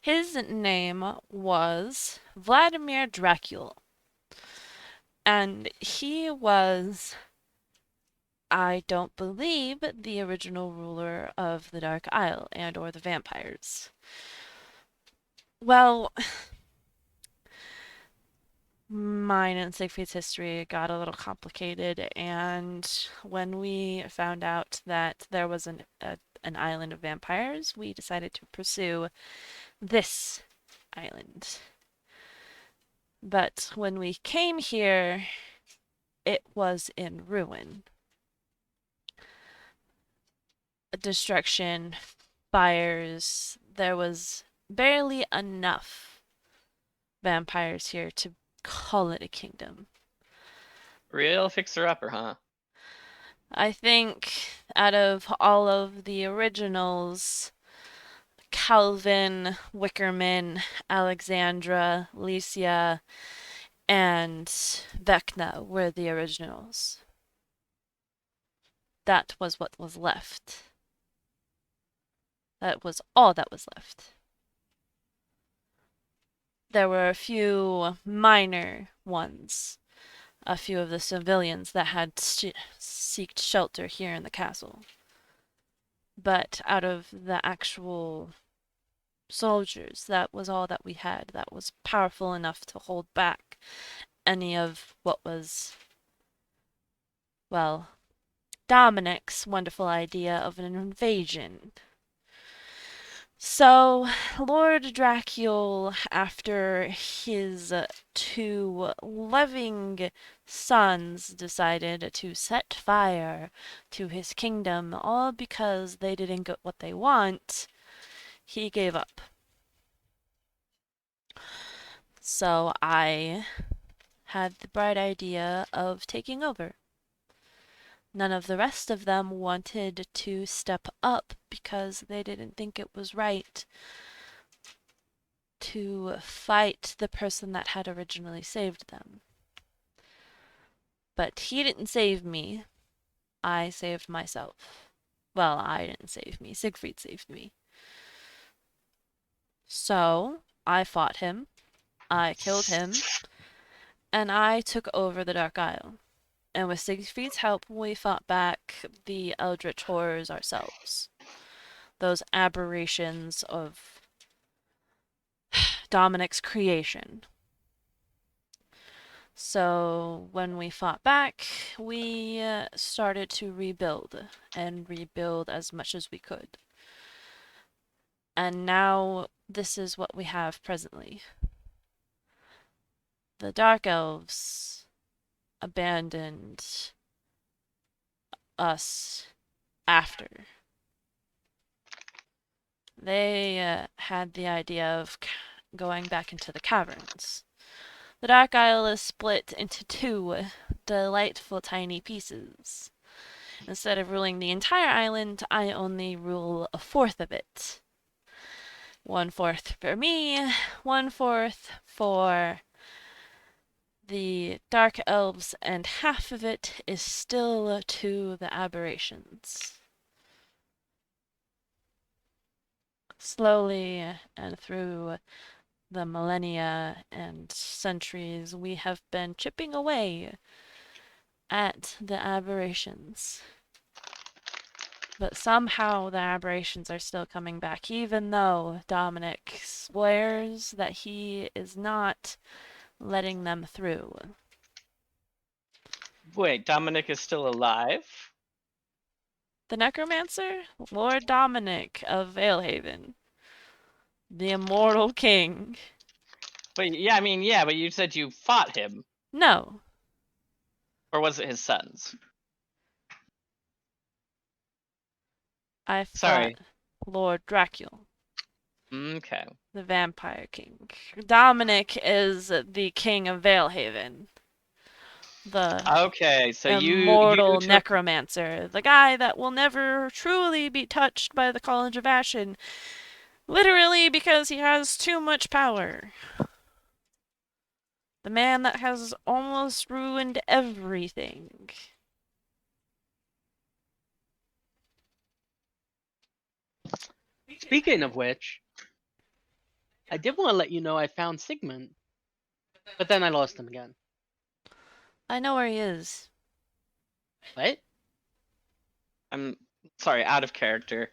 Speaker 1: His name was Vladimir Dracula. And he was, I don't believe, the original ruler of the Dark Isle and or the vampires. Well, mine and Siegfried's history got a little complicated, and when we found out that there was an island of vampires, we decided to pursue this island. But when we came here, it was in ruin. Destruction, fires, there was barely enough vampires here to call it a kingdom.
Speaker 3: Real fixer-upper, huh?
Speaker 1: I think out of all of the originals, Calvin, Wickerman, Alexandra, Licia, and Vecna were the originals. That was what was left. That was all that was left. There were a few minor ones, a few of the civilians that had sought shelter here in the castle. But out of the actual soldiers, that was all that we had that was powerful enough to hold back any of what was, well, Dominic's wonderful idea of an invasion. So, Lord Dracul, after his two loving sons decided to set fire to his kingdom, all because they didn't get what they want, he gave up. So I had the bright idea of taking over. None of the rest of them wanted to step up because they didn't think it was right to fight the person that had originally saved them. But he didn't save me. I saved myself. Well, I didn't save me. Siegfried saved me. So, I fought him. I killed him. And I took over the Dark Isle. And with Siegfried's help, we fought back the Eldritch Horrors ourselves. Those aberrations of Dominic's creation. So when we fought back, we started to rebuild and rebuild as much as we could. And now this is what we have presently. The Dark Elves abandoned us after. They had the idea of going back into the caverns. The Dark Isle is split into two delightful tiny pieces. Instead of ruling the entire island, I only rule a fourth of it. 1/4 for me, 1/4 for the Dark Elves, and half of it is still to the aberrations. Slowly and through the millennia and centuries, we have been chipping away at the aberrations. But somehow the aberrations are still coming back, even though Dominic swears that he is not letting them through.
Speaker 3: Wait, Dominic is still alive?
Speaker 1: The Necromancer? Lord Dominic of Valehaven. The immortal king.
Speaker 3: Wait, yeah, I mean, yeah, but you said you fought him.
Speaker 1: No,
Speaker 3: Or was it his sons?
Speaker 1: I fought
Speaker 3: Sorry.
Speaker 1: Lord Dracul,
Speaker 3: Okay.
Speaker 1: the vampire king. Dominic is the king of Valehaven. The
Speaker 3: Okay, so you
Speaker 1: immortal
Speaker 3: took
Speaker 1: necromancer, the guy that will never truly be touched by the College of Ashen, literally because he has too much power. The man that has almost ruined everything.
Speaker 4: Speaking of which, I did want to let you know I found Sigmund, but then I lost him again.
Speaker 1: I know where he is.
Speaker 4: What?
Speaker 3: I'm sorry, out of character.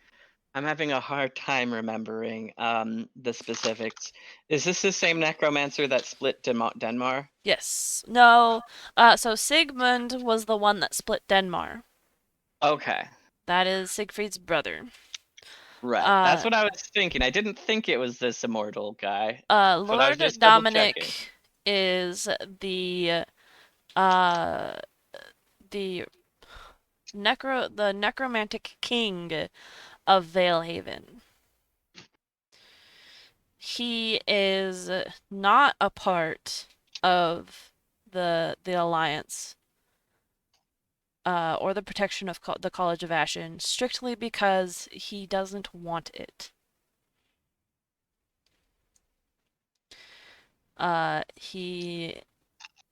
Speaker 3: I'm having a hard time remembering the specifics. Is this the same necromancer that split Denmar?
Speaker 1: Yes. No. So Sigmund was the one that split Denmark.
Speaker 3: Okay.
Speaker 1: That is Siegfried's brother.
Speaker 3: Right. That's what I was thinking. I didn't think it was this immortal guy. But I was
Speaker 1: Lord
Speaker 3: just double checking.
Speaker 1: Dominic is uh the necromantic king of Valehaven. he is not a part of the alliance or the protection of the College of Ashen strictly because he doesn't want it.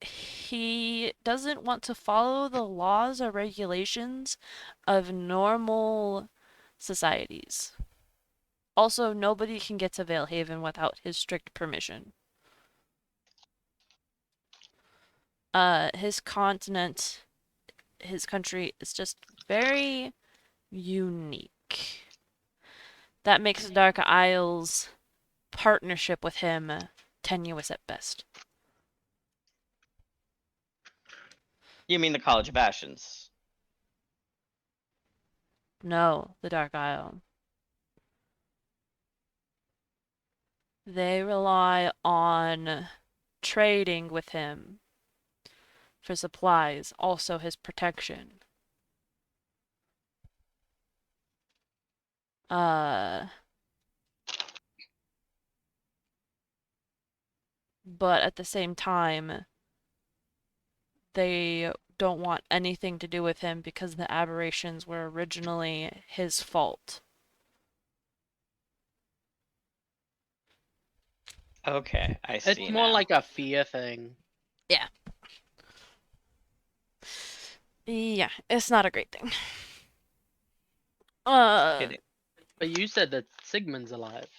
Speaker 1: He doesn't want to follow the laws or regulations of normal societies. Also, nobody can get to Valehaven without his strict permission. His continent, his country is just very unique. That makes Dark Isle's partnership with him tenuous at best.
Speaker 3: You mean the College of Ashes?
Speaker 1: No, the Dark Isle. They rely on trading with him for supplies, also his protection. But at the same time, they don't want anything to do with him because the aberrations were originally his fault.
Speaker 3: Okay, I see
Speaker 4: It's more
Speaker 3: now.
Speaker 4: like a fear thing.
Speaker 1: Yeah. Yeah, it's not a great thing.
Speaker 3: It,
Speaker 4: But you said that Sigmund's alive.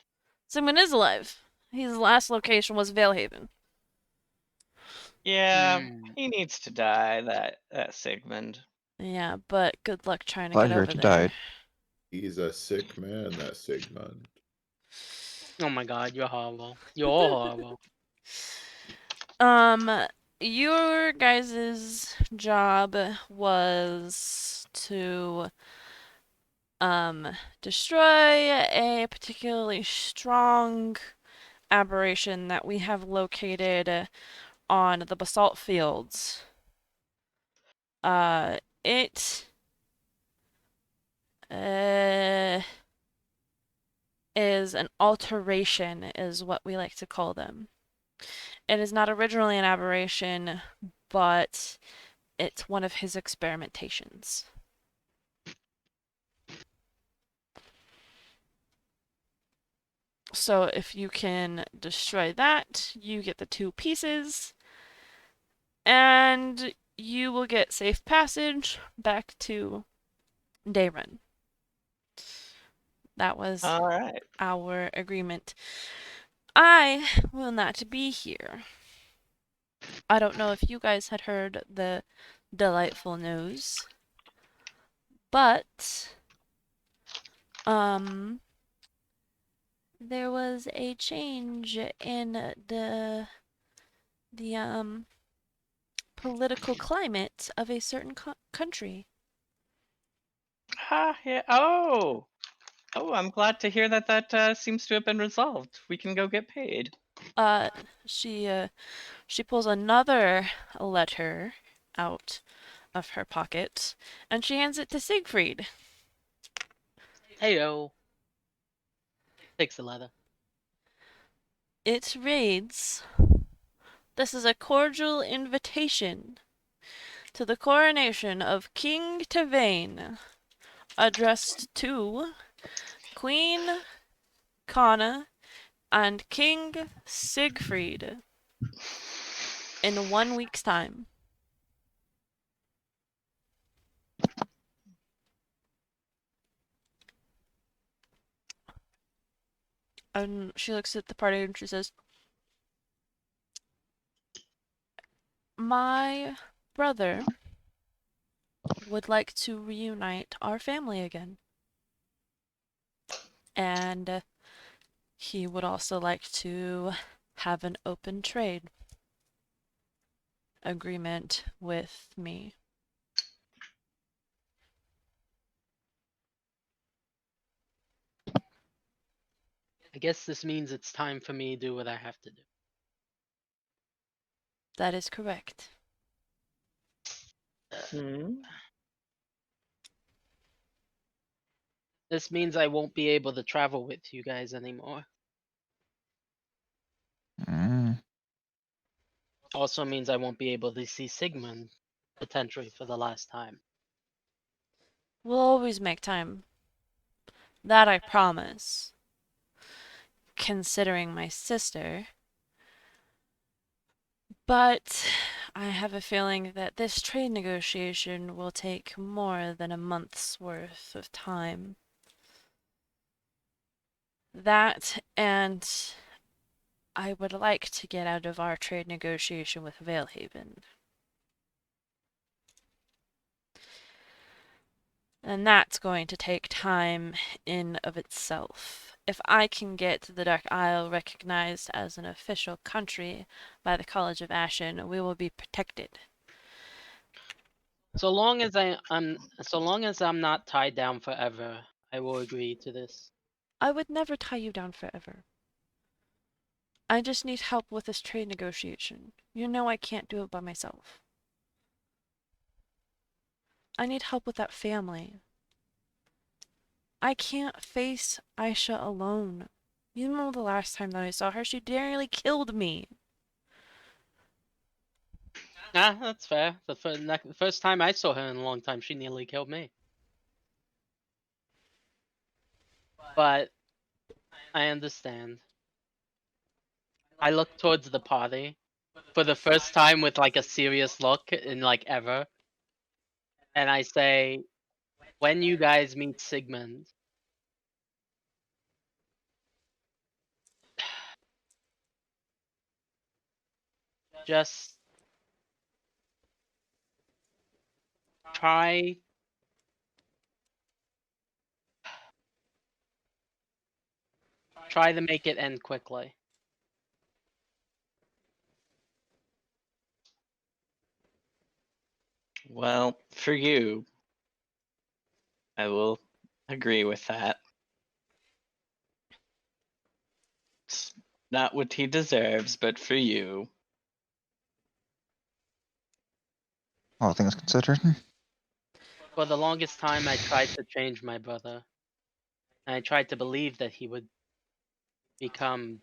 Speaker 1: Sigmund is alive. His last location was Valehaven.
Speaker 3: yeah,
Speaker 4: Hmm.
Speaker 3: he needs to die. That Sigmund.
Speaker 1: Yeah, but good luck trying to
Speaker 2: Well, I
Speaker 1: get
Speaker 2: heard
Speaker 1: over
Speaker 2: he
Speaker 1: there.
Speaker 2: died.
Speaker 5: He's a sick man, that Sigmund.
Speaker 4: Oh my god, you're horrible. You're horrible.
Speaker 1: Um, your guys' job was to destroy a particularly strong aberration that we have located on the basalt fields. It is an alteration, is what we like to call them. It is not originally an aberration, but it's one of his experimentations. So if you can destroy that, you get the 2 pieces, and you will get safe passage back to Dayrun. That was
Speaker 3: All right.
Speaker 1: our agreement. I will not be here. I don't know if you guys had heard the delightful news, but there was a change in the political climate of a certain country.
Speaker 3: Yeah. Oh, I'm glad to hear that seems to have been resolved. We can go get paid.
Speaker 1: Uh, she pulls another letter out of her pocket, and she hands it to Siegfried.
Speaker 4: Heyo. Takes the leather.
Speaker 1: It reads, "This is a cordial invitation to the coronation of King Tevane, addressed to Queen Kana and King Siegfried in 1 week's time." And she looks at the party and she says, "My brother would like to reunite our family again. And he would also like to have an open trade agreement with me."
Speaker 4: I guess this means it's time for me to do what I have to do.
Speaker 1: That is correct.
Speaker 3: Hmm.
Speaker 4: This means I won't be able to travel with you guys anymore. Also means I won't be able to see Sigmund potentially for the last time.
Speaker 1: We'll always make time. That I promise. Considering my sister. But I have a feeling that this trade negotiation will take more than a month's worth of time. That, and I would like to get out of our trade negotiation with Valehaven. And that's going to take time in of itself. If I can get the Dark Isle recognized as an official country by the College of Ashen, we will be protected.
Speaker 4: So long as I'm not tied down forever, I will agree to this.
Speaker 1: I would never tie you down forever. I just need help with this trade negotiation. You know I can't do it by myself. I need help with that family. I can't face Aisha alone. You know the last time that I saw her, she nearly killed me.
Speaker 4: Ah, that's fair. The first time I saw her in a long time, she nearly killed me. But I understand. I look towards the party for the first time with like a serious look in like ever. And I say, when you guys meet Sigmund, just try to make it end quickly.
Speaker 3: Well, for you, I will agree with that. It's not what he deserves, but for you.
Speaker 2: All things considered.
Speaker 4: For the longest time, I tried to change my brother. And I tried to believe that he would become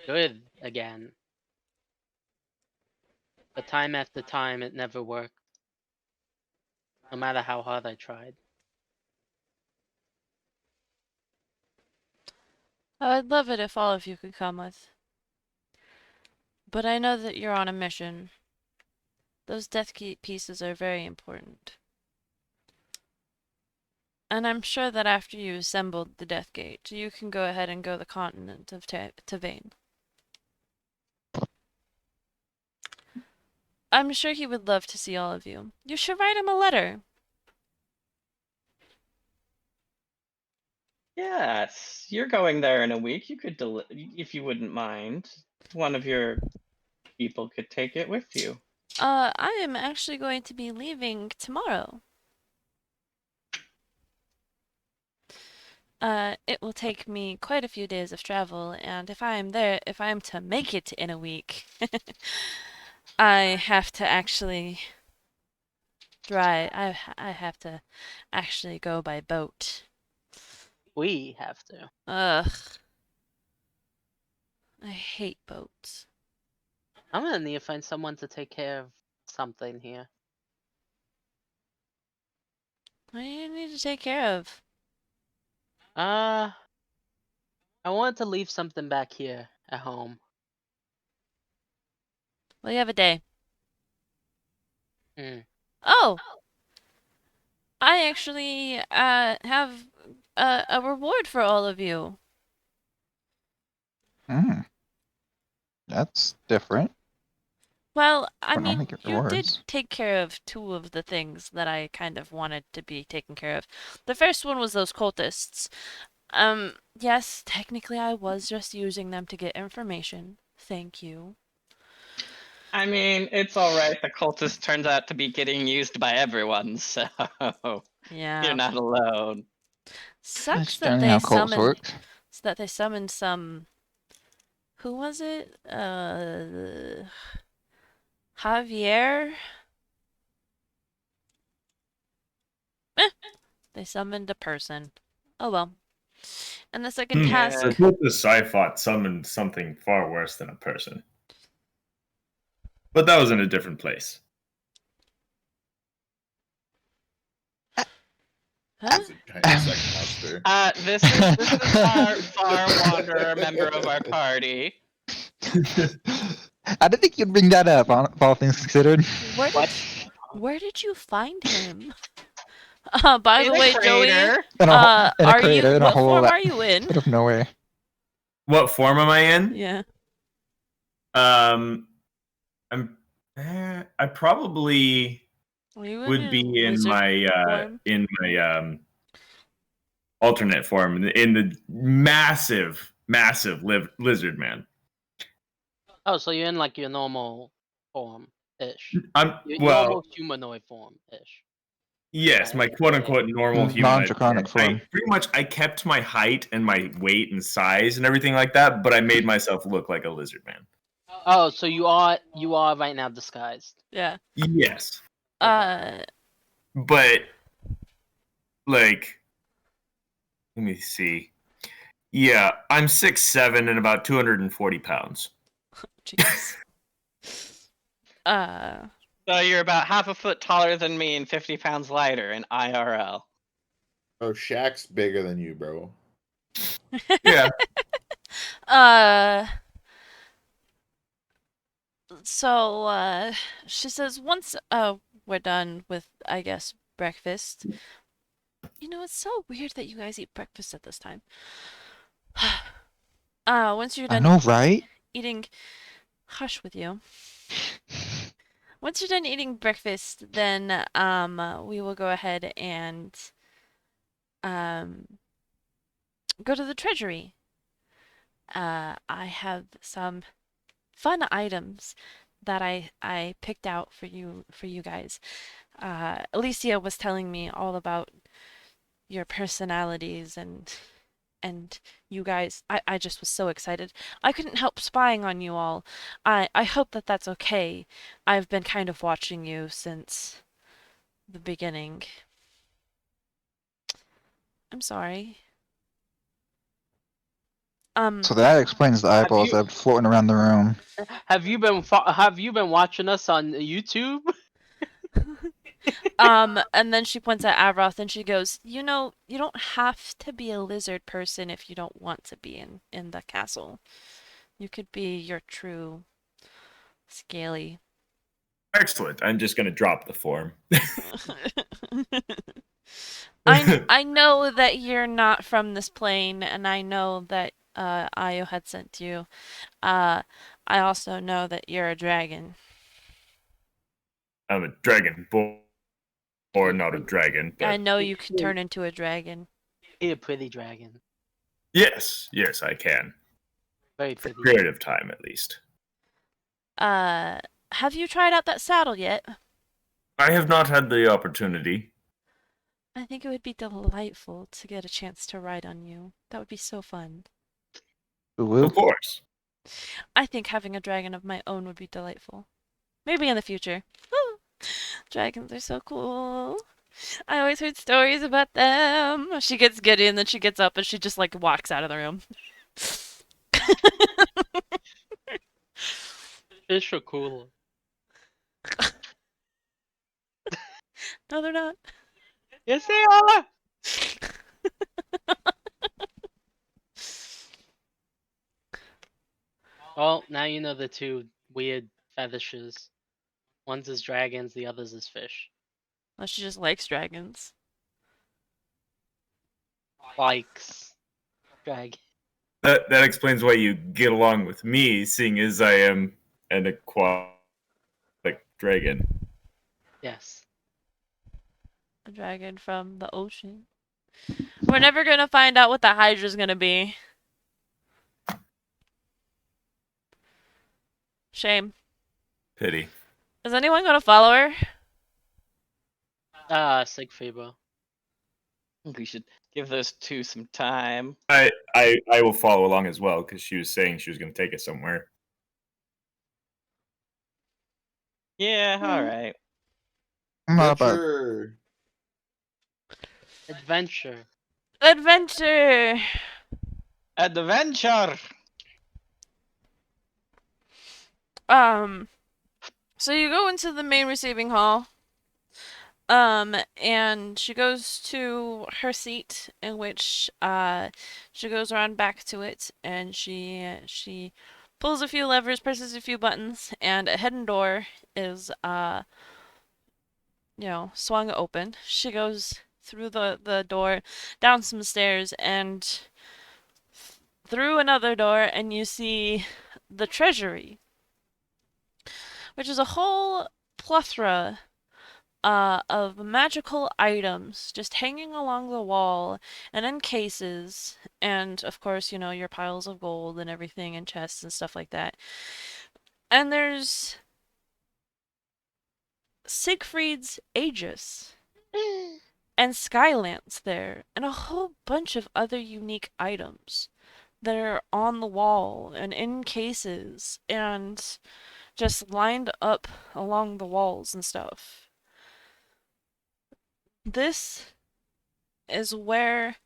Speaker 4: good again. But time after time, it never worked. No matter how hard I tried.
Speaker 1: I'd love it if all of you could come with. But I know that you're on a mission. Those death key pieces are very important. And I'm sure that after you assembled the Death Gate, you can go ahead and go the continent of Tavane. I'm sure he would love to see all of you. You should write him a letter.
Speaker 3: Yes, you're going there in a week. You could, if you wouldn't mind, one of your people could take it with you.
Speaker 1: I am actually going to be leaving tomorrow. It will take me quite a few days of travel, and if I am to make it in a week, I have to actually drive. I have to actually go by boat.
Speaker 4: We have to.
Speaker 1: Ugh. I hate boats.
Speaker 4: I'm gonna need to find someone to take care of something here.
Speaker 1: What do you need to take care of?
Speaker 4: I wanted to leave something back here at home.
Speaker 1: Well, you have a day.
Speaker 4: Hmm.
Speaker 1: Oh, I actually have a reward for all of you.
Speaker 2: Hmm. That's different.
Speaker 1: Well, I
Speaker 2: Don't normally
Speaker 1: mean,
Speaker 2: get
Speaker 1: you did
Speaker 2: rewards.
Speaker 1: take care of two of the things that I kind of wanted to be taken care of. The first one was those cultists. Yes, technically I was just using them to get information. Thank you.
Speaker 3: I mean, it's all right. The cultist turns out to be getting used by everyone, so you're
Speaker 1: Yeah.
Speaker 3: not alone.
Speaker 1: Sucks
Speaker 2: That's
Speaker 1: that
Speaker 2: generally
Speaker 1: they
Speaker 2: how cults
Speaker 1: summoned
Speaker 2: work.
Speaker 1: some who was it? Javier? Eh, they summoned a person. Oh well. And the second
Speaker 6: The
Speaker 3: Yeah.
Speaker 1: task,
Speaker 6: cultist I fought summoned something far worse than a person. But that was in a different place.
Speaker 1: Huh?
Speaker 5: It's a giant insect monster.
Speaker 3: This is our far wanderer member of our party.
Speaker 2: I didn't think you'd bring that up, all things considered.
Speaker 1: Where did
Speaker 4: What?
Speaker 1: where did you find him? By
Speaker 3: In
Speaker 1: the
Speaker 3: a
Speaker 1: way, Joey,
Speaker 3: crater.
Speaker 2: In a
Speaker 1: are
Speaker 2: crater,
Speaker 1: you?
Speaker 2: in a
Speaker 1: What
Speaker 2: hole
Speaker 1: form
Speaker 2: that
Speaker 1: are you in?
Speaker 2: out of nowhere.
Speaker 6: What form am I in?
Speaker 1: Yeah.
Speaker 6: I probably
Speaker 1: Are you in
Speaker 6: would
Speaker 1: your
Speaker 6: be
Speaker 1: lizard form?
Speaker 6: in my alternate form in the massive lizard man.
Speaker 4: Oh, so you're in like your normal form ish.
Speaker 6: I'm
Speaker 4: Your
Speaker 6: well,
Speaker 4: normal humanoid form ish.
Speaker 6: yes, my
Speaker 4: Right.
Speaker 6: quote unquote normal humanoid
Speaker 2: Non-draconic form.
Speaker 6: Pretty much I kept my height and my weight and size and everything like that, but I made myself look like a lizard man.
Speaker 4: Oh, so you are right now disguised.
Speaker 1: Yeah.
Speaker 6: Yes,
Speaker 1: Uh,
Speaker 6: but like, let me see. Yeah, I'm 6'7" and about 240 pounds.
Speaker 1: jeez. Uh,
Speaker 3: So you're about half a foot taller than me and 50 pounds lighter in IRL.
Speaker 5: Oh, Shaq's bigger than you, bro.
Speaker 6: Yeah.
Speaker 1: uh. So, she says once we're done with, I guess, breakfast. You know, it's so weird that you guys eat breakfast at this time. Once you're
Speaker 2: I
Speaker 1: done
Speaker 2: know, right?
Speaker 1: eating, hush with you. Once you're done eating breakfast, then we will go ahead and go to the treasury. I have some fun items that I picked out for you guys. Alicia was telling me all about your personalities and you guys. I just was so excited. I couldn't help spying on you all. I hope that that's okay. I've been kind of watching you since the beginning. I'm sorry.
Speaker 2: So that explains the
Speaker 4: Have
Speaker 2: eyeballs
Speaker 4: you
Speaker 2: that are floating around the room.
Speaker 4: have you been watching us on YouTube?
Speaker 1: And then she points at Avroth and she goes, "You know, you don't have to be a lizard person if you don't want to be in the castle. You could be your true scaly."
Speaker 6: Excellent. I'm just gonna drop the form.
Speaker 1: I know that you're not from this plane, and I know that Ayo had sent you. I also know that you're a dragon.
Speaker 6: I'm a dragon or not a dragon,
Speaker 1: I
Speaker 6: but
Speaker 1: know you can turn into a dragon.
Speaker 4: You're a pretty dragon.
Speaker 6: yes, I can.
Speaker 4: Very
Speaker 6: For
Speaker 4: pretty.
Speaker 6: creative time, at least.
Speaker 1: Have you tried out that saddle yet?
Speaker 6: I have not had the opportunity.
Speaker 1: I think it would be delightful to get a chance to ride on you. That would be so fun.
Speaker 2: Woo-woo.
Speaker 6: Of course.
Speaker 1: I think having a dragon of my own would be delightful. Maybe in the future. Dragons are so cool. I always heard stories about them. She gets giddy and then she gets up and she just like walks out of the room.
Speaker 4: Fish are cool.
Speaker 1: No, they're not.
Speaker 4: Yes, they are. Well, now you know the two weird fetishes. One's is dragons, the other's is fish.
Speaker 1: Well, she just likes dragons.
Speaker 4: Likes dragon.
Speaker 6: That explains why you get along with me, seeing as I am an aquatic dragon.
Speaker 4: Yes.
Speaker 1: A dragon from the ocean. We're never gonna find out what the Hydra's gonna be. Shame.
Speaker 6: Pity.
Speaker 1: Is anyone gonna follow her?
Speaker 4: Siegfried, bro.
Speaker 3: I think we should give those two some time.
Speaker 6: I will follow along as well because she was saying she was going to take us somewhere.
Speaker 3: Yeah, all right.
Speaker 2: I'm not about
Speaker 5: Butcher.
Speaker 4: Adventure.
Speaker 1: Adventure!
Speaker 3: Adventure.
Speaker 1: Um, So you go into the main receiving hall. And she goes to her seat, in which she goes around back to it, and she pulls a few levers, presses a few buttons, and a hidden door is swung open. She goes through the door, down some stairs, and through another door, and you see the treasury, which is a whole plethora of magical items just hanging along the wall and in cases, and of course, your piles of gold and everything and chests and stuff like that. And there's Siegfried's Aegis and Skylance there, and a whole bunch of other unique items that are on the wall and in cases and just lined up along the walls and stuff. This is where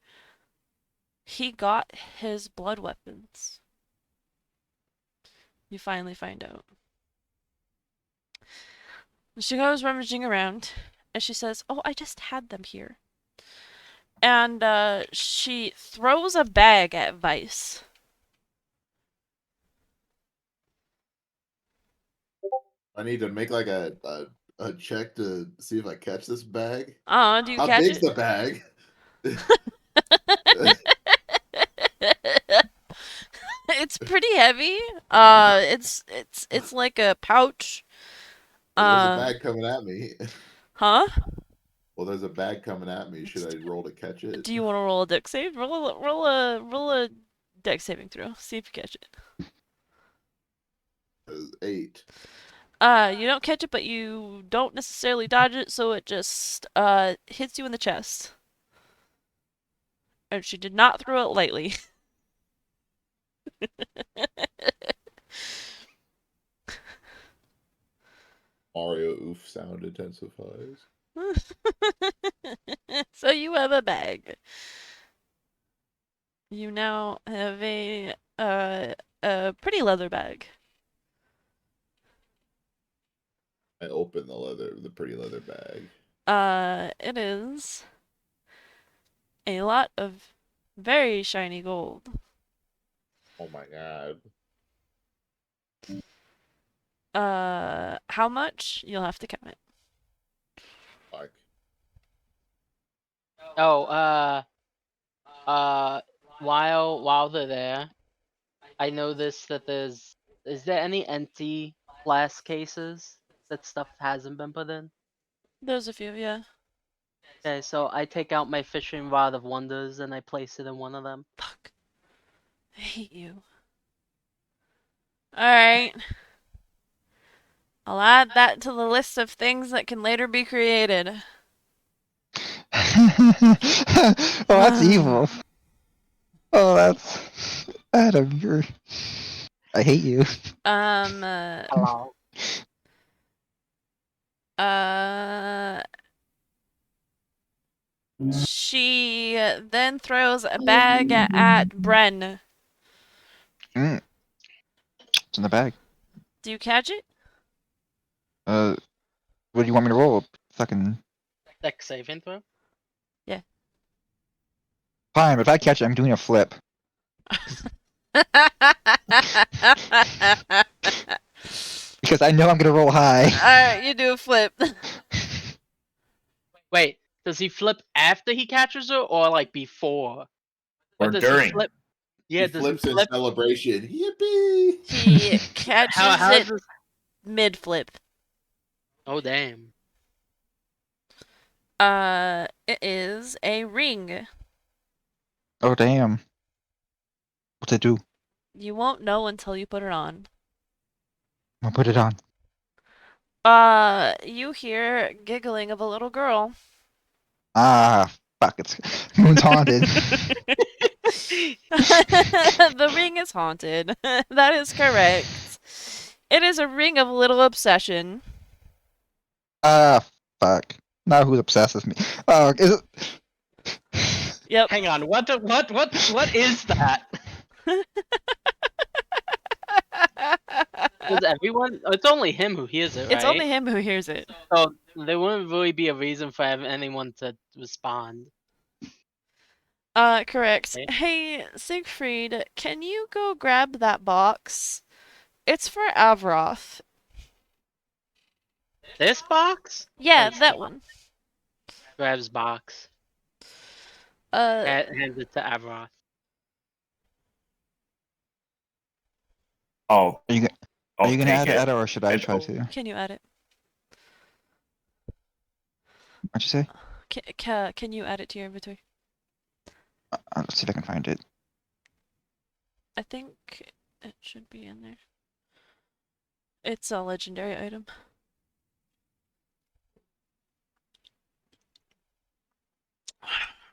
Speaker 1: he got his blood weapons. You finally find out. She goes rummaging around, and she says, "Oh, I just had them here." And she throws a bag at Vice.
Speaker 5: I need to make like a check to see if I catch this bag.
Speaker 1: Do you
Speaker 5: How
Speaker 1: catch
Speaker 5: big's
Speaker 1: it?
Speaker 5: the bag?
Speaker 1: It's pretty heavy. It's like a pouch.
Speaker 5: Well, there's a
Speaker 1: Uh,
Speaker 5: bag coming at me.
Speaker 1: huh?
Speaker 5: Well, there's a bag coming at me. Should I roll to catch it?
Speaker 1: Do you want to roll a deck save? Roll a deck saving throw. See if you catch it.
Speaker 5: 8.
Speaker 1: You don't catch it, but you don't necessarily dodge it, so it just hits you in the chest. And she did not throw it lightly.
Speaker 5: Mario oof sound intensifies.
Speaker 1: So you have a bag. You now have a pretty leather bag.
Speaker 5: I open the pretty leather bag.
Speaker 1: It is a lot of very shiny gold.
Speaker 5: Oh my god.
Speaker 1: How much? You'll have to count it.
Speaker 5: Fuck.
Speaker 4: Oh, while they're there, I noticed that is there any empty glass cases that stuff hasn't been put in?
Speaker 1: There's a few, yeah.
Speaker 4: Okay, so I take out my fishing rod of wonders and I place it in one of them.
Speaker 1: Fuck. I hate you. Alright. I'll add that to the list of things that can later be created.
Speaker 2: Oh, that's evil. Oh, that's Adam. I hate you.
Speaker 4: Hello.
Speaker 1: She then throws a bag at Bren.
Speaker 2: Mm. It's in the bag.
Speaker 1: Do you catch it?
Speaker 2: What do you want me to roll? Fucking
Speaker 4: Deck saving throw?
Speaker 2: fine, but if I catch it, I'm doing a flip. Because I know I'm gonna roll high.
Speaker 1: Alright, you do a flip.
Speaker 4: Wait, does he flip after he catches her or like before?
Speaker 6: Or
Speaker 4: does
Speaker 6: during.
Speaker 4: he flip? Yeah,
Speaker 5: He
Speaker 4: does
Speaker 5: flips
Speaker 4: he
Speaker 5: in
Speaker 4: flip?
Speaker 5: celebration. Yippee!
Speaker 1: He catches
Speaker 4: How
Speaker 1: it
Speaker 4: is this?
Speaker 1: mid flip.
Speaker 4: Oh damn.
Speaker 1: It is a ring.
Speaker 2: Oh damn. What's it do?
Speaker 1: You won't know until you put it on.
Speaker 2: I'll put it on.
Speaker 1: You hear giggling of a little girl.
Speaker 2: Ah, fuck! It's Moon's haunted.
Speaker 1: The ring is haunted. That is correct. It is a ring of little obsession.
Speaker 2: Ah, fuck. Now who's obsessed with me? Oh, is it?
Speaker 1: Yep.
Speaker 3: Hang on. What is that?
Speaker 4: Does everyone? It's only him who hears it, right?
Speaker 1: It's only him who hears it.
Speaker 4: So there wouldn't really be a reason for anyone to respond.
Speaker 1: Correct.
Speaker 4: Okay.
Speaker 1: Hey, Siegfried, can you go grab that box? It's for Avroth.
Speaker 4: This box?
Speaker 1: Yeah,
Speaker 4: Thanks,
Speaker 1: that
Speaker 4: Doc.
Speaker 1: one.
Speaker 4: Grabs box.
Speaker 1: Uh,
Speaker 4: Hands it to Avroth.
Speaker 6: I'll
Speaker 2: Are you
Speaker 6: I'll
Speaker 2: gonna
Speaker 6: take
Speaker 2: add
Speaker 6: it.
Speaker 2: it, or should I
Speaker 6: And-
Speaker 2: try to?
Speaker 1: can you add it?
Speaker 2: What'd you say?
Speaker 1: Can you add it to your inventory?
Speaker 2: Let's see if I can find it.
Speaker 1: I think it should be in there. It's a legendary item.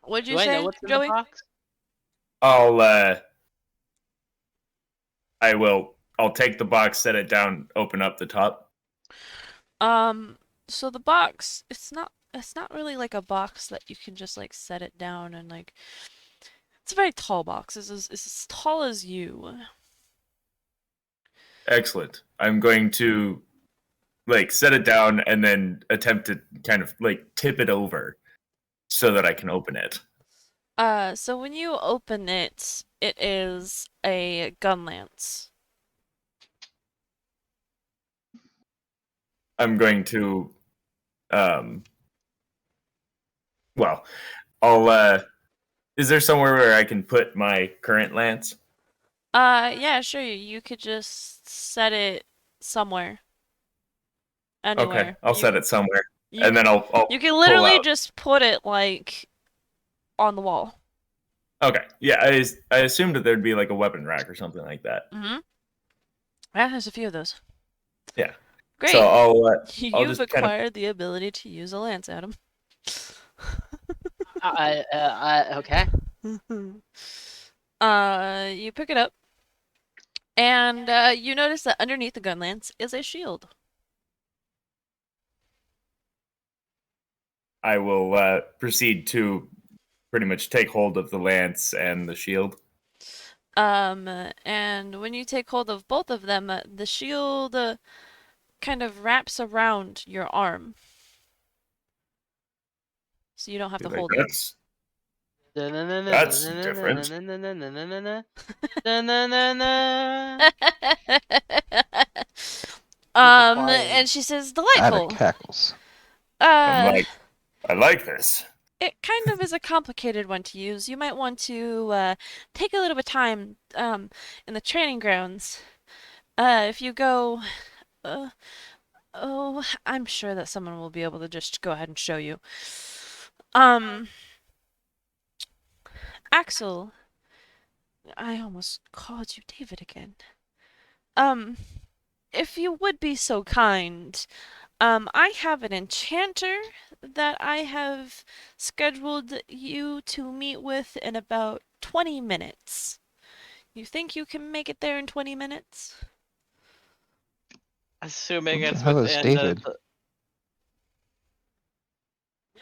Speaker 1: What'd you
Speaker 4: Do I know
Speaker 1: say,
Speaker 4: what's in
Speaker 1: Joey?
Speaker 4: the box?
Speaker 6: I'll take the box, set it down, open up the top.
Speaker 1: So the box, it's not really like a box that you can just like set it down and like it's a very tall box. It's as tall as you.
Speaker 6: Excellent. I'm going to like set it down and then attempt to kind of like tip it over so that I can open it.
Speaker 1: So when you open it, it is a gun lance.
Speaker 6: I'm going to well, I'll is there somewhere where I can put my current lance?
Speaker 1: Yeah, sure. You could just set it somewhere. Anywhere.
Speaker 6: Okay, I'll set it somewhere.
Speaker 1: You
Speaker 6: And then I'll
Speaker 1: You can
Speaker 6: pull
Speaker 1: literally
Speaker 6: out.
Speaker 1: just put it like on the wall.
Speaker 6: Okay. Yeah, I assumed that there'd be like a weapon rack or something like that.
Speaker 1: Mm-hmm. Yeah, there's a few of those.
Speaker 6: Yeah.
Speaker 1: Great.
Speaker 6: So I'll
Speaker 1: You've
Speaker 6: just kind of
Speaker 1: acquired the ability to use a lance, Adam.
Speaker 4: Okay.
Speaker 1: You pick it up, and you notice that underneath the gun lance is a shield.
Speaker 6: I will proceed to pretty much take hold of the lance and the shield.
Speaker 1: And when you take hold of both of them, the shield kind of wraps around your arm. So you don't have to
Speaker 6: Like,
Speaker 1: hold it.
Speaker 6: That's different.
Speaker 1: And she says,
Speaker 2: Add a
Speaker 1: delightful.
Speaker 2: cackles.
Speaker 6: I'm
Speaker 1: Uh,
Speaker 6: like, I like this.
Speaker 1: it kind of is a complicated one to use. You might want to take a little bit of time in the training grounds. If you go, oh, I'm sure that someone will be able to just go ahead and show you. Axel, I almost called you David again. If you would be so kind, I have an enchanter that I have scheduled you to meet with in about 20 minutes. You think you can make it there in 20 minutes?
Speaker 3: Assuming
Speaker 2: Who the
Speaker 3: it's
Speaker 2: hell is
Speaker 3: within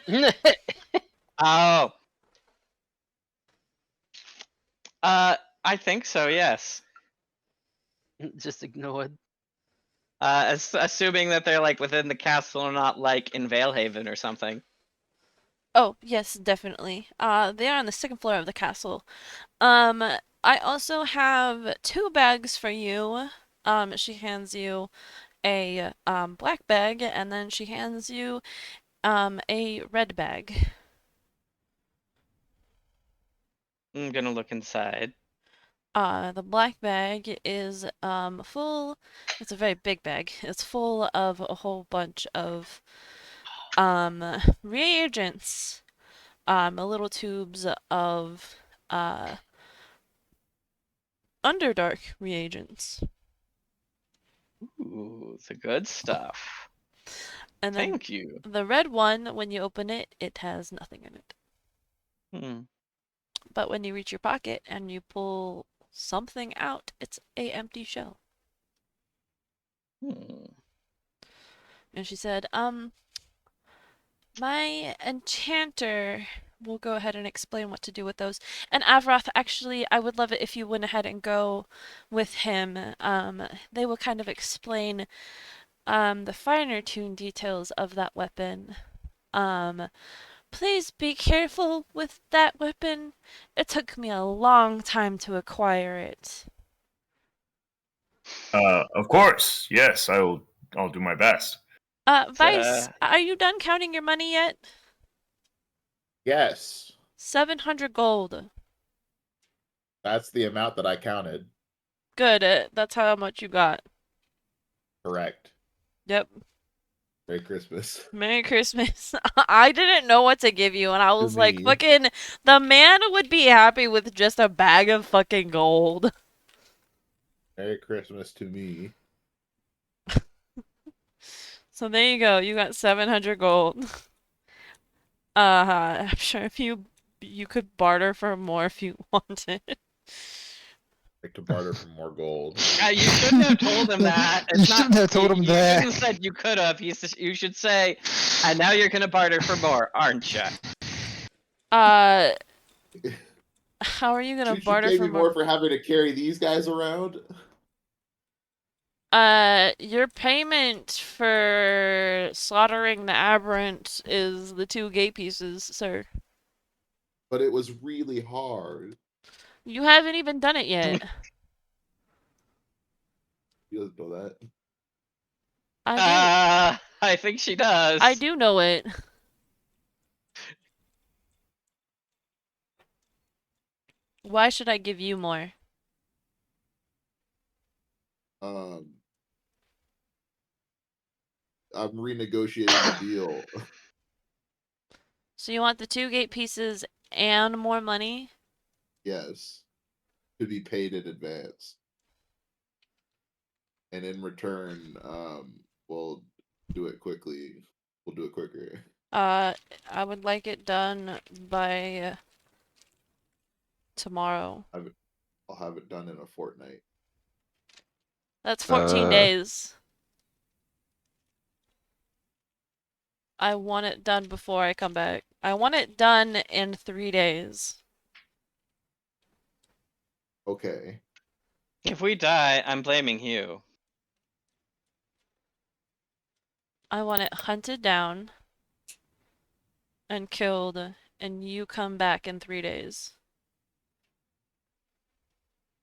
Speaker 2: David?
Speaker 3: Oh. I think so, yes.
Speaker 4: Just ignored.
Speaker 3: Assuming that they're like within the castle and not like in Valehaven or something.
Speaker 1: Oh, yes, definitely. They are on the second floor of the castle. I also have 2 bags for you. She hands you a black bag, and then she hands you a red bag.
Speaker 3: I'm gonna look inside.
Speaker 1: The black bag is full. It's a very big bag. It's full of a whole bunch of reagents. Little tubes of Underdark reagents.
Speaker 3: Ooh, the good stuff.
Speaker 1: And then
Speaker 3: Thank you.
Speaker 1: the red one, when you open it, it has nothing in it.
Speaker 3: Hmm.
Speaker 1: But when you reach your pocket and you pull something out, it's a empty shell.
Speaker 3: Hmm.
Speaker 1: And she said, my enchanter we'll go ahead and explain what to do with those. And Avroth, actually, I would love it if you went ahead and go with him. They will kind of explain the finer tuned details of that weapon. Um, Please be careful with that weapon. It took me a long time to acquire it.
Speaker 6: Of course, yes, I'll do my best.
Speaker 1: Vice, are you done counting your money yet?
Speaker 5: Yes,
Speaker 1: 700 gold.
Speaker 5: that's the amount that I counted.
Speaker 1: Good, that's how much you got.
Speaker 5: Correct.
Speaker 1: Yep.
Speaker 5: Merry Christmas.
Speaker 1: Merry Christmas. I didn't know what to give you, and I
Speaker 5: To
Speaker 1: was like,
Speaker 5: me.
Speaker 1: fucking, the man would be happy with just a bag of fucking gold.
Speaker 5: Merry Christmas to me.
Speaker 1: So there you go, you got 700 gold. I'm sure if you could barter for more if you wanted.
Speaker 5: Like to barter for more gold.
Speaker 3: You shouldn't have told him that.
Speaker 2: You
Speaker 3: It's not.
Speaker 2: shouldn't have told him
Speaker 3: you
Speaker 2: that.
Speaker 3: shouldn't have said you could have. You should say, and now you're gonna barter for more, aren't you?
Speaker 1: How are you gonna
Speaker 5: Should you
Speaker 1: barter
Speaker 5: pay
Speaker 1: for
Speaker 5: me
Speaker 1: more?
Speaker 5: more for having to carry these guys around?
Speaker 1: Your payment for slaughtering the aberrant is the 2 gate pieces, sir.
Speaker 5: But it was really hard.
Speaker 1: You haven't even done it yet.
Speaker 5: You doesn't know that.
Speaker 3: I think she does.
Speaker 1: I do know it. Why should I give you more?
Speaker 5: I'm renegotiating the deal.
Speaker 1: So you want the 2 gate pieces and more money?
Speaker 5: Yes. To be paid in advance. And in return, we'll do it quickly. We'll do it quicker.
Speaker 1: I would like it done by tomorrow.
Speaker 5: I'll have it done in a fortnight.
Speaker 1: That's 14 days. I want it done before I come back. I want it done in 3 days.
Speaker 5: Okay.
Speaker 3: If we die, I'm blaming you.
Speaker 1: I want it hunted down and killed, and you come back in 3 days.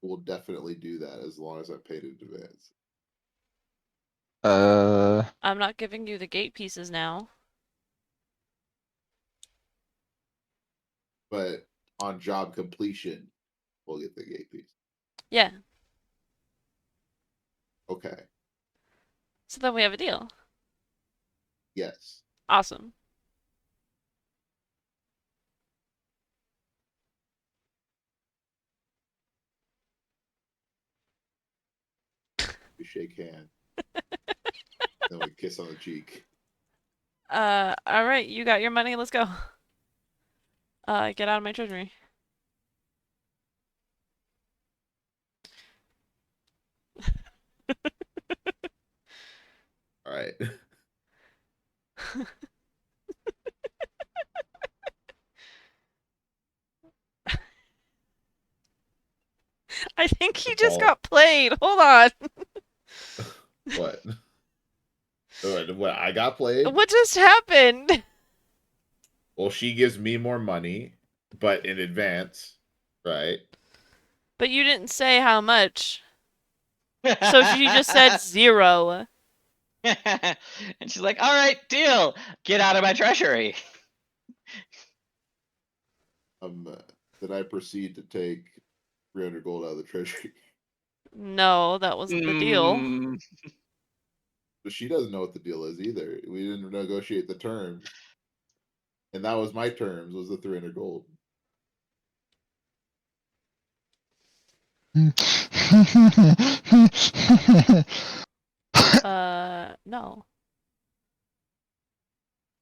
Speaker 5: We'll definitely do that as long as I paid in advance.
Speaker 1: I'm not giving you the gate pieces now.
Speaker 5: But on job completion, we'll get the gate piece.
Speaker 1: Yeah.
Speaker 5: Okay.
Speaker 1: So then we have a deal.
Speaker 5: Yes.
Speaker 1: Awesome.
Speaker 5: We shake hands. Then we kiss on the cheek.
Speaker 1: Alright, you got your money, let's go. Get out of my treasury.
Speaker 5: All right.
Speaker 1: I think he
Speaker 5: The
Speaker 1: just
Speaker 5: ball-
Speaker 1: got played. Hold on.
Speaker 5: What? What? I got played?
Speaker 1: What just happened?
Speaker 5: Well, she gives me more money, but in advance, right?
Speaker 1: But you didn't say how much. So she just said 0.
Speaker 3: And she's like, all right, deal. Get out of my treasury.
Speaker 5: Then I proceed to take 300 gold out of the treasury.
Speaker 1: No, that wasn't the deal.
Speaker 3: Mm,
Speaker 5: But she doesn't know what the deal is either. We didn't negotiate the terms. And that was my terms, was the 300 gold.
Speaker 1: No.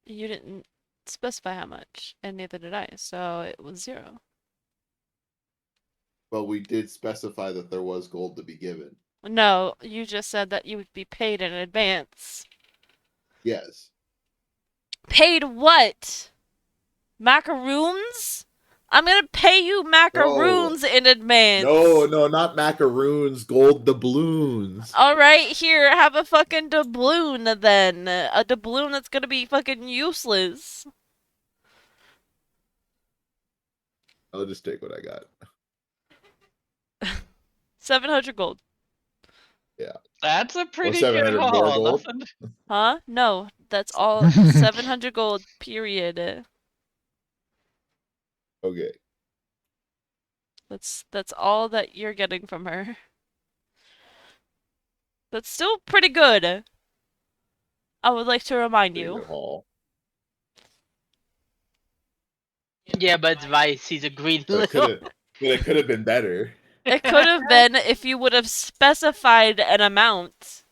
Speaker 1: You didn't specify how much, and neither did I, so it was 0.
Speaker 5: But we did specify that there was gold to be given.
Speaker 1: No, you just said that you would be paid in advance.
Speaker 5: Yes.
Speaker 1: Paid what? Macaroons? I'm gonna pay you macaroons in advance.
Speaker 5: No, not macaroons. Gold doubloons.
Speaker 1: Alright, here, have a fucking doubloon then. A doubloon that's gonna be fucking useless.
Speaker 5: I'll just take what I got.
Speaker 1: 700 gold.
Speaker 3: That's a
Speaker 5: Or
Speaker 3: pretty good
Speaker 5: 700 more
Speaker 3: haul.
Speaker 5: gold.
Speaker 3: Nothing.
Speaker 1: Huh? No, that's all. 700 gold, period.
Speaker 5: Okay.
Speaker 1: That's all that you're getting from her. That's still pretty good. I would like to remind
Speaker 5: Pretty
Speaker 1: you.
Speaker 5: good haul.
Speaker 4: Yeah, but it's Vice. He's a greedy
Speaker 5: But
Speaker 4: little.
Speaker 5: it could have been better.
Speaker 1: It could have been if you would have specified an amount.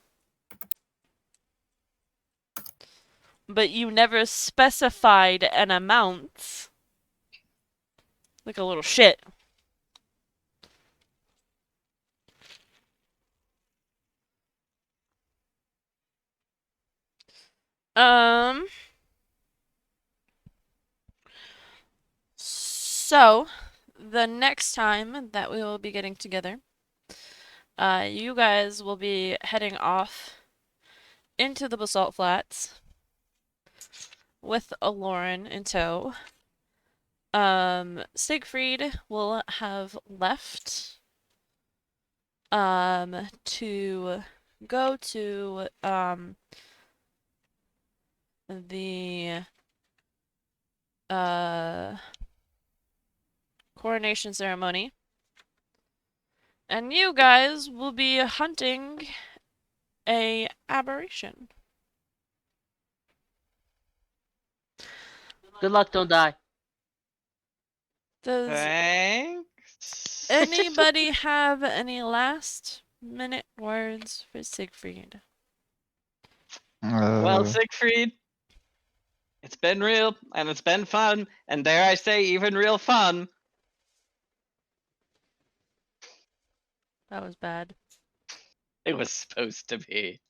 Speaker 1: But you never specified an amount. Like a little shit. So, the next time that we will be getting together, you guys will be heading off into the Basalt Flats with a Lauren in tow. Siegfried will have left to go to the coronation ceremony. And you guys will be hunting a aberration.
Speaker 4: Good luck, don't die.
Speaker 1: Does
Speaker 3: Thanks.
Speaker 1: anybody have any last minute words for Siegfried?
Speaker 3: Well, Siegfried, it's been real and it's been fun, and dare I say, even real fun.
Speaker 1: That was bad.
Speaker 3: It was supposed to be.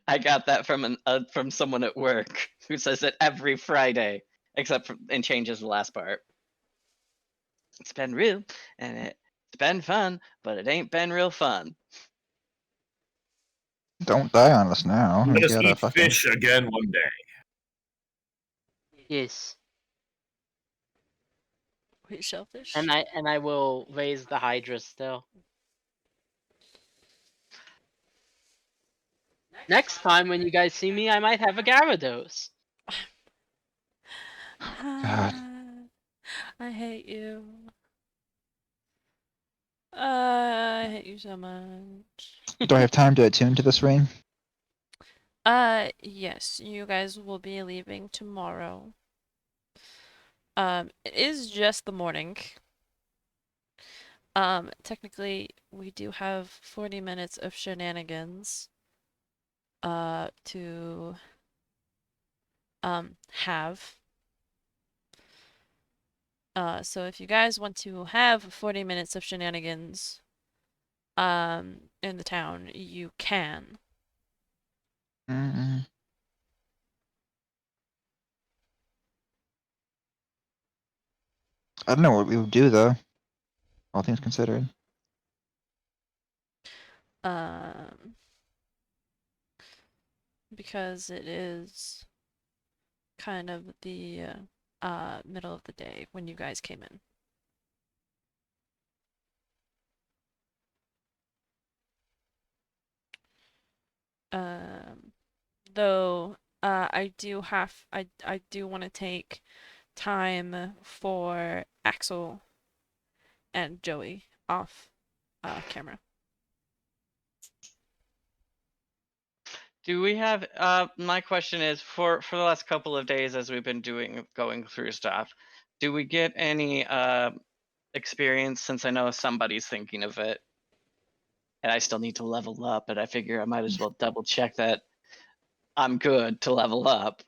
Speaker 3: I got that from someone at work who says it every Friday, except for and changes the last part. It's been real and it's been fun, but it ain't been real fun.
Speaker 2: Don't die on us now.
Speaker 6: Let
Speaker 2: You
Speaker 6: us
Speaker 2: gotta
Speaker 6: eat
Speaker 2: fucking.
Speaker 6: fish again one day.
Speaker 4: Yes.
Speaker 1: Wait, shellfish?
Speaker 4: And I will raise the Hydra still. Next time when you guys see me, I might have a Gyarados.
Speaker 2: God.
Speaker 1: I hate you. I hate you so much.
Speaker 2: Do I have time to attune to this ring?
Speaker 1: Yes, you guys will be leaving tomorrow. It is just the morning. Technically, we do have 40 minutes of shenanigans, to, have. So if you guys want to have 40 minutes of shenanigans, in the town, you can.
Speaker 2: Mm-mm. I don't know what we would do though. All things considered.
Speaker 1: Um, because it is kind of the middle of the day when you guys came in. Though I do want to take time for Axel and Joey off camera.
Speaker 3: Do we have my question is for the last couple of days as we've been going through stuff, do we get any experience, since I know somebody's thinking of it and I still need to level up, but I figure I might as well double check that I'm good to level up.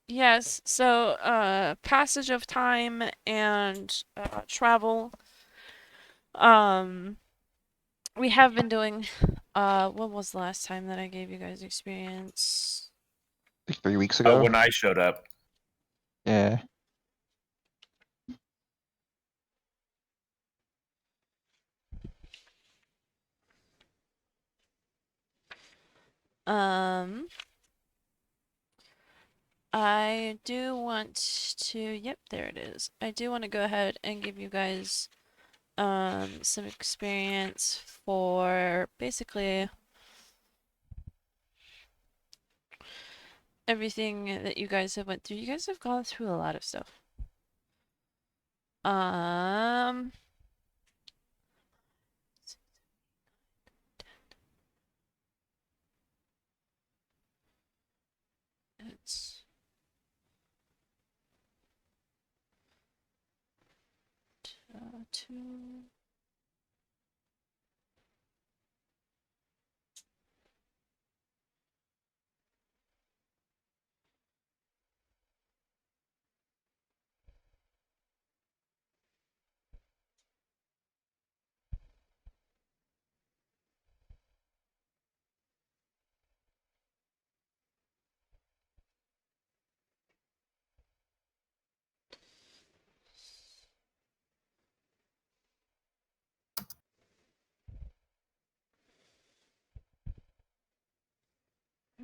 Speaker 1: Yes, so passage of time and travel. We have been doing when was the last time that I gave you guys experience?
Speaker 2: Like 3 weeks ago.
Speaker 6: When I showed up.
Speaker 2: Yeah.
Speaker 1: Um, I do want to, yep, there it is. I do want to go ahead and give you guys some experience for basically everything that you guys have went through. You guys have gone through a lot of stuff. It's 2.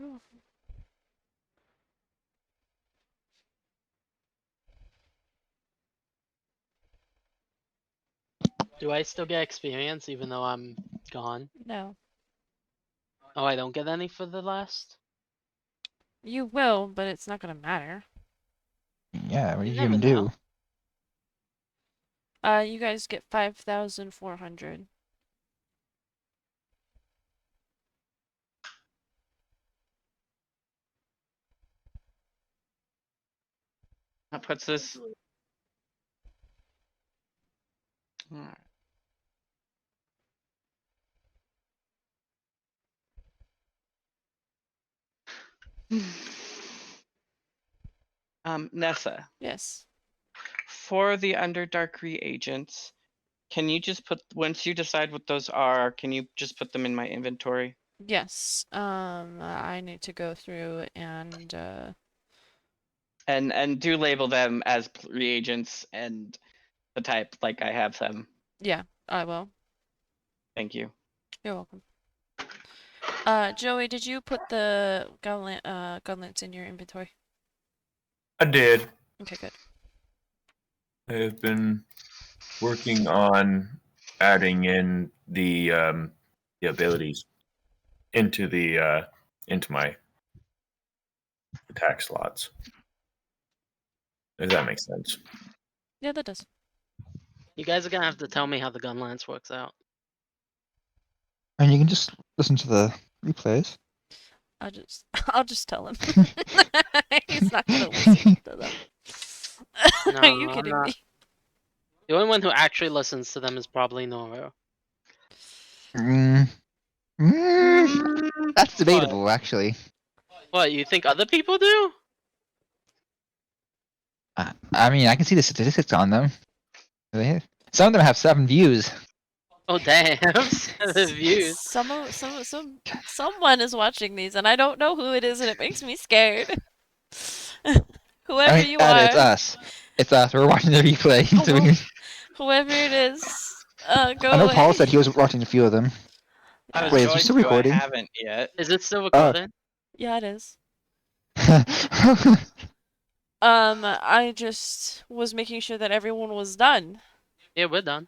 Speaker 1: Oh,
Speaker 4: Do I still get experience even though I'm gone?
Speaker 1: no.
Speaker 4: Oh, I don't get any for the last?
Speaker 1: You will, but it's not gonna matter.
Speaker 2: Yeah, what
Speaker 4: You
Speaker 2: did you
Speaker 4: never
Speaker 2: even
Speaker 4: know.
Speaker 2: do?
Speaker 1: You guys get 5,400.
Speaker 3: That puts this. Alright. Nessa,
Speaker 1: Yes.
Speaker 3: for the Underdark reagents, can you just put, once you decide what those are, can you just put them in my inventory?
Speaker 1: Yes. I need to go through and
Speaker 3: And do label them as reagents and the type like I have them.
Speaker 1: yeah, I will.
Speaker 3: Thank you.
Speaker 1: You're welcome. Joey, did you put the gunlance in your inventory?
Speaker 6: I did.
Speaker 1: Okay, good.
Speaker 6: I have been working on adding in the abilities into my attack slots. If that makes sense.
Speaker 1: Yeah, that does.
Speaker 4: You guys are gonna have to tell me how the gun lance works out.
Speaker 2: And you can just listen to the replays.
Speaker 1: I'll just tell him. He's not gonna listen to them.
Speaker 4: No,
Speaker 1: Are you
Speaker 4: I'm
Speaker 1: kidding
Speaker 4: not.
Speaker 1: me?
Speaker 4: The only one who actually listens to them is probably Noro.
Speaker 2: Mm, that's debatable, actually.
Speaker 4: What, you think other people do?
Speaker 2: I mean, I can see the statistics on them. Some of them have 7 views.
Speaker 4: Oh damn, 7 views.
Speaker 1: Someone is watching these, and I don't know who it is, and it makes me scared. Whoever
Speaker 2: I mean,
Speaker 1: you
Speaker 2: it's
Speaker 1: are,
Speaker 2: us. It's us. We're watching the replay. So we
Speaker 1: who-
Speaker 2: can...
Speaker 1: whoever it is, go
Speaker 2: I know Paul
Speaker 1: away.
Speaker 2: said he was watching a few of them.
Speaker 3: I was
Speaker 2: Wait, is he
Speaker 3: going
Speaker 2: still
Speaker 3: to, I
Speaker 2: recording?
Speaker 3: haven't yet.
Speaker 4: Is it still
Speaker 2: Oh.
Speaker 4: recording?
Speaker 1: Yeah, it is.
Speaker 2: Okay.
Speaker 1: I just was making sure that everyone was done.
Speaker 4: Yeah, we're done.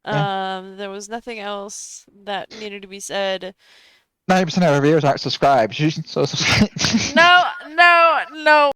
Speaker 1: There was nothing else that needed to be said.
Speaker 2: 90% of our viewers aren't subscribed. So subscribe.
Speaker 1: No, no, no.